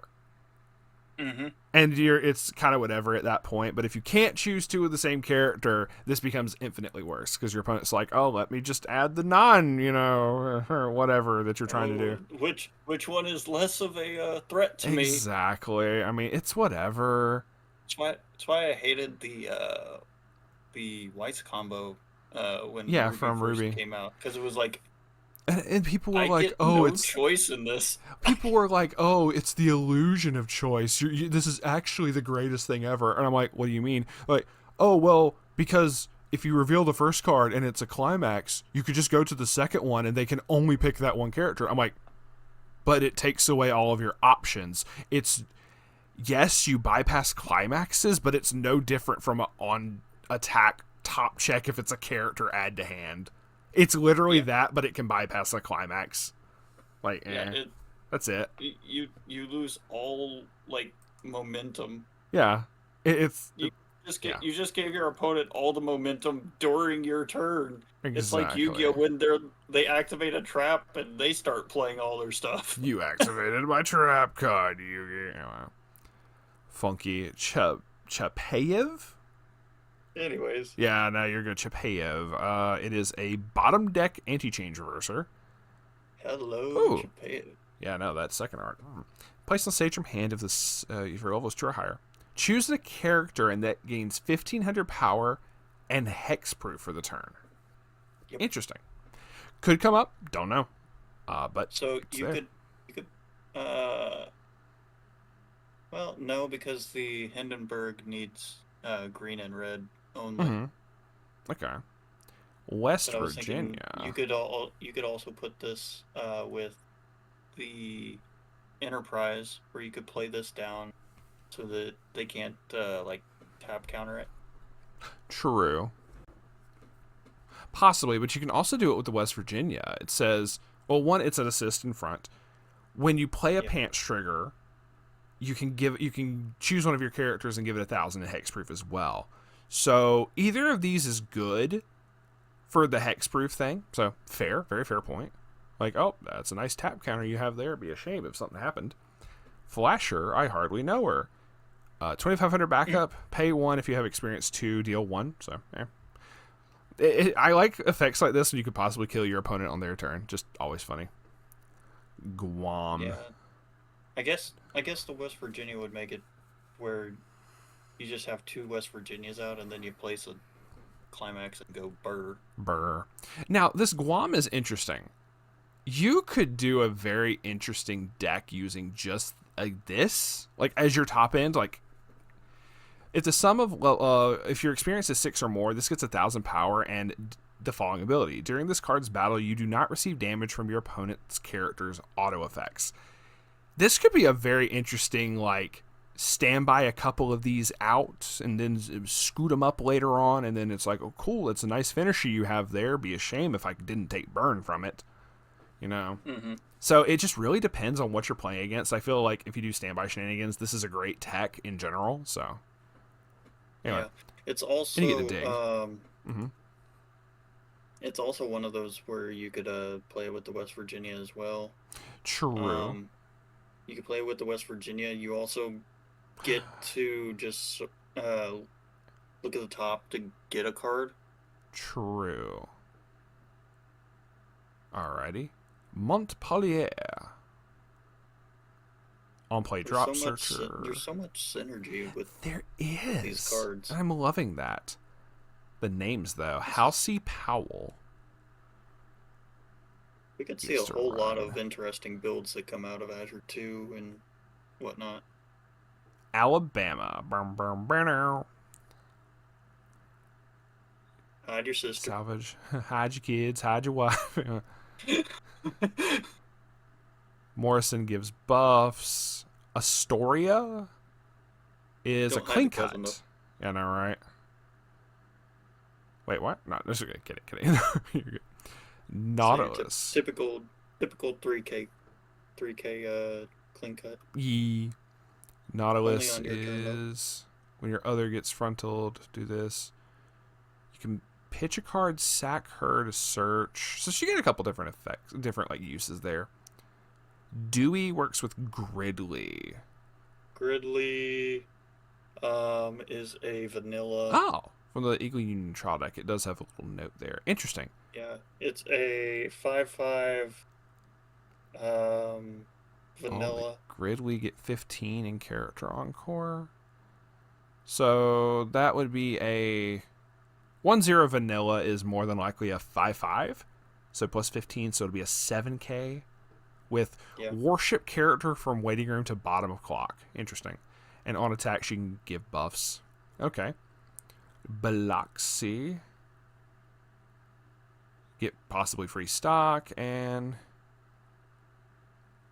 Mm-hmm. And it's kind of whatever at that point. But if you can't choose 2 of the same character, this becomes infinitely worse because your opponent's like, oh, let me just add the non, or whatever that you're trying to do. Which one is less of a threat to me? Exactly. I mean, it's whatever. That's why I hated the Weiss combo when Ruby first Ruby came out, because it was like. And people were like, get "Oh, no it's choice in this." People were like, "Oh, it's the illusion of choice. This is actually the greatest thing ever." And I'm like, "What do you mean?" Like, "Oh, well, because if you reveal the first card and it's a climax, you could just go to the second one and they can only pick that one character." I'm like, "But it takes away all of your options. It's yes, you bypass climaxes, but it's no different from an on attack top check if it's a character add to hand." It's literally that, but it can bypass a climax. Like, that's it. You lose all like momentum. Yeah, you just gave your opponent all the momentum during your turn. Exactly. It's like Yu-Gi-Oh when they activate a trap and they start playing all their stuff. You activated my trap card, Yu-Gi-Oh. Funky Chapayev. Anyways. Yeah, no, you're good. Chapayev. It is a bottom deck anti-change reverser. Hello, Chapayev. Yeah, no, that's second art. Place on stage from hand if your level is 2 or higher. Choose a character and that gains 1500 power and hexproof for the turn. Yep. Interesting. Could come up. Don't know. But so you could. Well, no, because the Hindenburg needs green and red only. Mm-hmm. Okay. West Virginia. You could also put this with the Enterprise, where you could play this down so that they can't tap counter it. True. Possibly, but you can also do it with the West Virginia. It says, well, one, it's an assist in front. When you play a pants trigger, you can choose one of your characters and give it 1,000 in hexproof as well. So either of these is good for the hexproof thing. So fair, very fair point. Like, oh, that's a nice tap counter you have there. It'd be a shame if something happened. Flasher, I hardly know her. 2,500 backup, pay 1 if you have experience 2, deal 1. So, I like effects like this when you could possibly kill your opponent on their turn. Just always funny. Guam. Yeah. I guess the West Virginia would make it where you just have 2 West Virginias out and then you place a climax and go burr. Now, this Guam is interesting. You could do a very interesting deck using just this, like as your top end. Like, if the sum of if your experience is 6 or more, this gets 1,000 power and the following ability: during this card's battle, you do not receive damage from your opponent's character's auto effects. This could be a very interesting, like, stand by a couple of these out and then scoot them up later on, and then it's like, oh, cool, it's a nice finisher you have there. Be a shame if I didn't take burn from it, Mm-hmm. So it just really depends on what you're playing against. I feel like if you do standby shenanigans, this is a great tech in general. So anyway, yeah, it's also it's also one of those where you could play it with the West Virginia as well. True. You could play it with the West Virginia. You also get to just look at the top to get a card. True. Alrighty. Montpellier. On play drop searcher. There's so much synergy with these cards. I'm loving that. The names though. Halsey Powell. We could see a whole lot of interesting builds that come out of Azure 2 and whatnot. Alabama. Hide your sister. Salvage. Hide your kids. Hide your wife. Morrison gives buffs. Astoria is a Don't hide clean the cousin, cut. though. Yeah, no, right? Wait, what? No, this is good. Get it. You're good. Nautilus. Typical 3K clean cut. Yee. Nautilus Only on your turn, though. is when your other gets frontaled, do this. You can pitch a card, sack her to search. So she get a couple different effects, different like uses there. Dewey works with Gridley. Gridley is a vanilla. Oh, from the Eagle Union trial deck, it does have a little note there. Interesting. Yeah, it's a 5/5 vanilla. Gridley get 15 in character encore. So that would be a 1/0 vanilla is more than likely a 5/5. So plus 15, so it'll be a 7K with worship character from waiting room to bottom of clock. Interesting. And on attack, she can give buffs. Okay. Biloxi. Get possibly free stock. And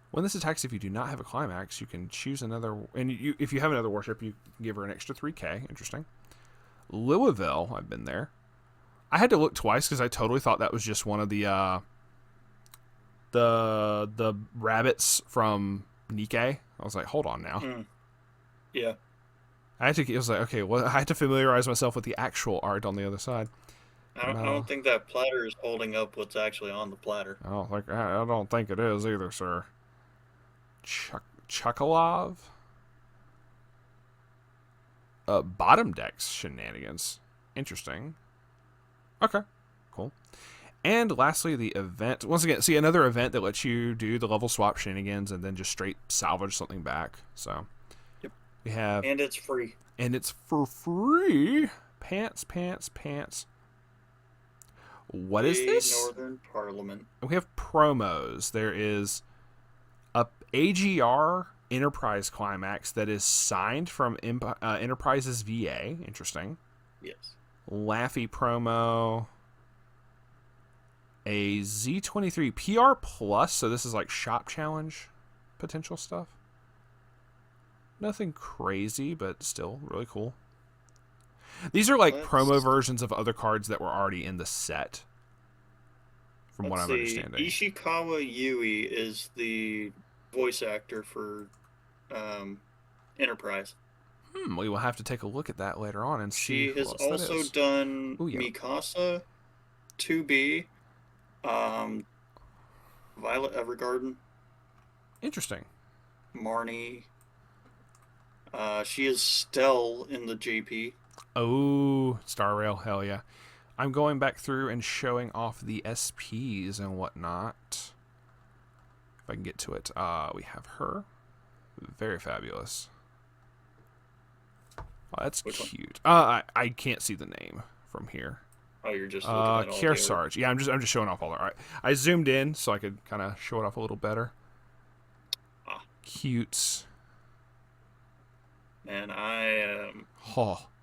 when this attacks, if you do not have a climax, you can choose another. And if you have another worship, you can give her an extra 3K. Interesting. Louisville, I've been there. I had to look twice because I totally thought that was just one of the rabbits from Nikkei. I was like, hold on now. Yeah. I was like, okay, well, I had to familiarize myself with the actual art on the other side. I don't think that platter is holding up what's actually on the platter. I don't think it is either, sir. Chukalov? Bottom decks shenanigans. Interesting. Okay, cool. And lastly, the event. Once again, see, another event that lets you do the level swap shenanigans and then just straight salvage something back. So, yep. We have... And it's free. And it's for free. Pants. What is this? Northern Parliament. We have promos. There is a AGR Enterprise Climax that is signed from Enterprise's VA. Interesting. Yes. Laffy promo. A Z23 PR Plus. So this is like shop challenge potential stuff. Nothing crazy, but still really cool. These are like promo versions of other cards that were already in the set. From what I'm understanding. Ishikawa Yui is the voice actor for Enterprise. We will have to take a look at that later on and see. She has also done Ooh, yeah. Mikasa, 2B, Violet Evergarden. Interesting. Marnie. She is Stell in the JP. Oh, Star Rail, hell yeah. I'm going back through and showing off the SPs and whatnot. If I can get to it. We have her. Very fabulous. Oh, that's cute. I can't see the name from here. Oh, you're just looking at all Kearsarge. Yeah, I'm just showing off all that. All right. I zoomed in so I could kind of show it off a little better. Cute. Man, I am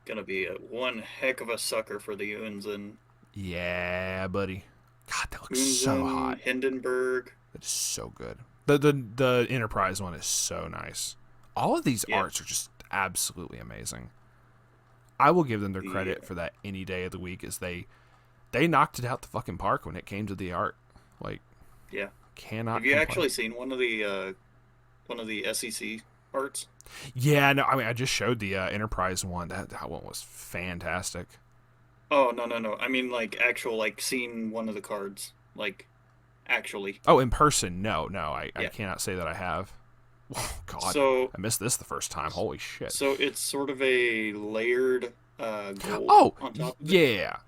gonna be one heck of a sucker for the Unzen. Yeah, buddy. God, that looks so hot. Hindenburg. That is so good. The Enterprise one is so nice. All of these arts are just absolutely amazing. I will give them their credit for that any day of the week, as they knocked it out the fucking park when it came to the art. Like, cannot. Have you actually seen one of the SEC arts? Yeah, no. I mean, I just showed the Enterprise one. That one was fantastic. Oh no! I mean, like actual, like seeing one of the cards, like actually. Oh, in person? No. I cannot say that I have. Oh, God. So I missed this the first time. Holy shit. So it's sort of a layered gold on top of it. Yeah,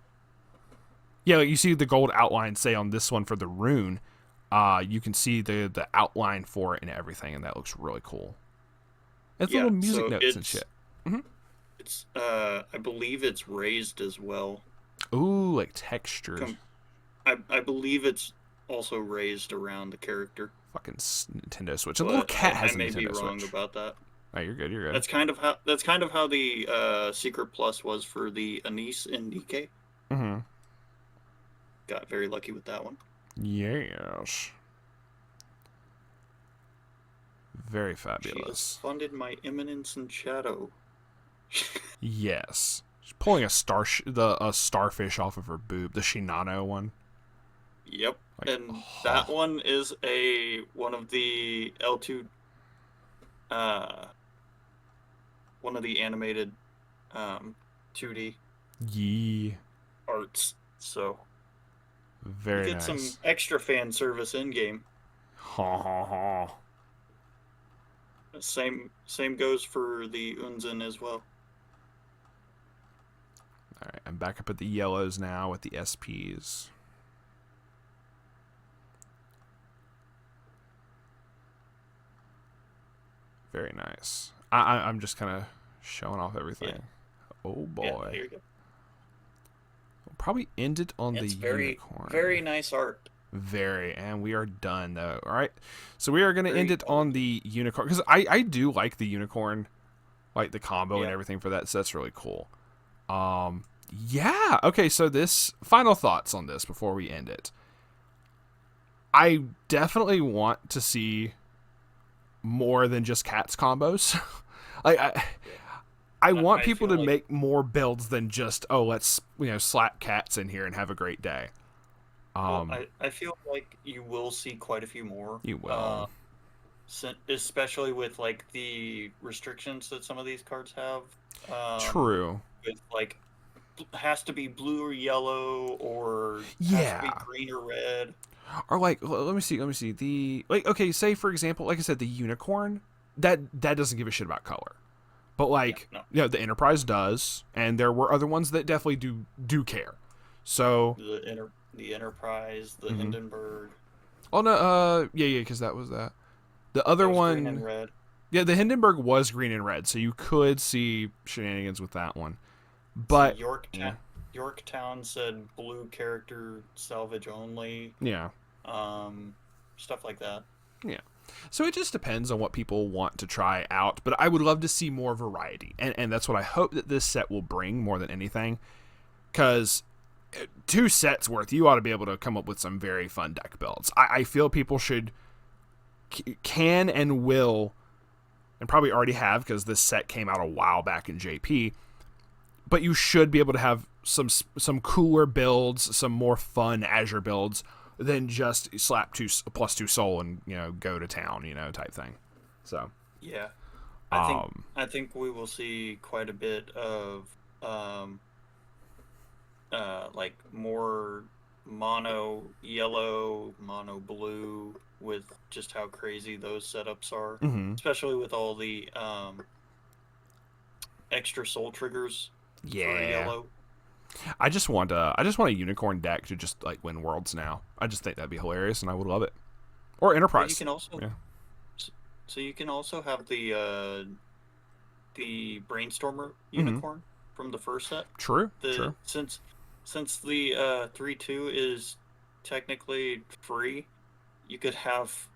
like you see the gold outline, say, on this one for the rune. You can see the outline for it and everything, and that looks really cool. It's little music notes and shit. Mm-hmm. It's I believe it's raised as well. Ooh, like textures. I believe it's also raised around the character. Fucking Nintendo Switch. A little cat has a Nintendo Switch. I may be wrong about that. Oh, you're good. That's kind of how the Secret Plus was for the Anise in DK. Mm-hmm. Got very lucky with that one. Yes. Very She has fabulous. funded my imminence and shadow. Yes. She's pulling a starfish off of her boob, the Shinano one. Yep. Like, And that one is one of the L2 one of the animated 2D Yee. arts. So Very you get nice. some extra fan service in game. Ha ha ha. Same goes for the Unzen as well. Alright, I'm back up at the yellows now with the SPs. Very nice. I'm just kind of showing off everything. Yeah. Oh boy. Yeah, here you go. We'll probably end it on It's the very, unicorn. very nice art. Very, and we are done though. All right, so we are going to end it on the unicorn because I do like the unicorn, like the combo and everything for that. So that's really cool. Yeah. Okay, so this final thoughts on this before we end it. I definitely want to see more than just cats combos. Like I want people to make more builds than just let's slap cats in here and have a great day. Well, I feel like you will see quite a few more. You will. Especially with like the restrictions that some of these cards have. True. With like has to be blue or yellow or has to be green or red. Or like let me see the okay, say for example, like I said, the unicorn that doesn't give a shit about color. But like the Enterprise does, and there were other ones that definitely do care. So the Enterprise, the Hindenburg. Oh no, yeah, because that was that. The other one, green and red. Yeah, the Hindenburg was green and red, so you could see shenanigans with that one. But Yorktown said blue character salvage only. Yeah. Stuff like that. Yeah. So it just depends on what people want to try out, but I would love to see more variety, and that's what I hope that this set will bring more than anything, because 2 sets worth, you ought to be able to come up with some very fun deck builds. I feel people can and will, and probably already have, because this set came out a while back in JP, but you should be able to have some cooler builds, some more fun Azure builds than just slap +2 soul and go to town type thing. So yeah, I think we will see quite a bit of like more mono yellow, mono blue, with just how crazy those setups are, especially with all the extra soul triggers for yellow. I just want a unicorn deck to just like win worlds now. I just think that'd be hilarious, and I would love it. Or Enterprise. You can also, so you can also have the Brainstormer unicorn from the first set. True. Since the 3/2 is technically free, you could have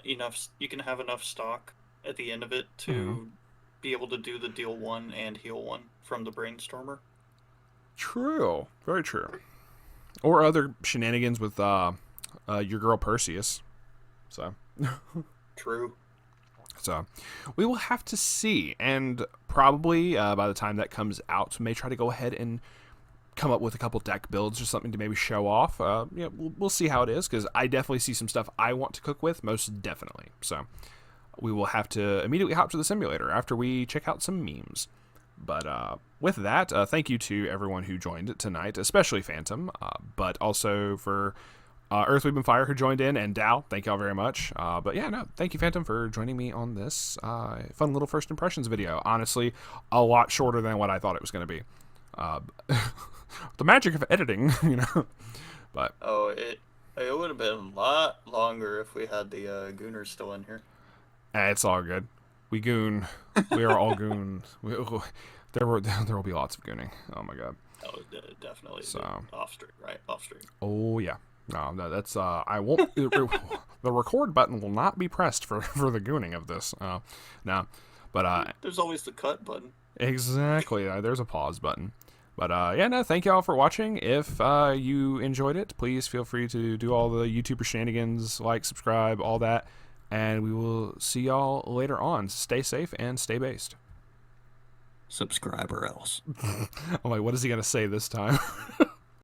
enough. You can have enough stock at the end of it to be able to do the deal 1 and heal 1 from the Brainstormer. True. Very true. Or other shenanigans with your girl Perseus. So. True. So we will have to see, and probably by the time that comes out, we may try to go ahead and come up with a couple deck builds or something to maybe show off. We'll see how it is, because I definitely see some stuff I want to cook with, most definitely. So we will have to immediately hop to the simulator after we check out some memes. But with that, thank you to everyone who joined tonight, especially Phantom, but also for Earth, We've Been Fire, who joined in, and Dow. Thank y'all very much. But yeah, no, thank you, Phantom, for joining me on this fun little first impressions video. Honestly, a lot shorter than what I thought it was going to be. The magic of editing, But it would have been a lot longer if we had the Gooners still in here. It's all good. We goon. We are all goon. There will be lots of gooning. Oh my god. Oh, definitely. So off stream, right? Off stream. Oh yeah. No, that's I won't. The record button will not be pressed for the gooning of this. No, but there's always the cut button. Exactly. There's a pause button. But yeah, no, thank y'all for watching. If you enjoyed it, please feel free to do all the YouTuber shenanigans, like, subscribe, all that. and we will see y'all later on. Stay safe and stay based. Subscribe or else. I'm like, what is he going to say this time?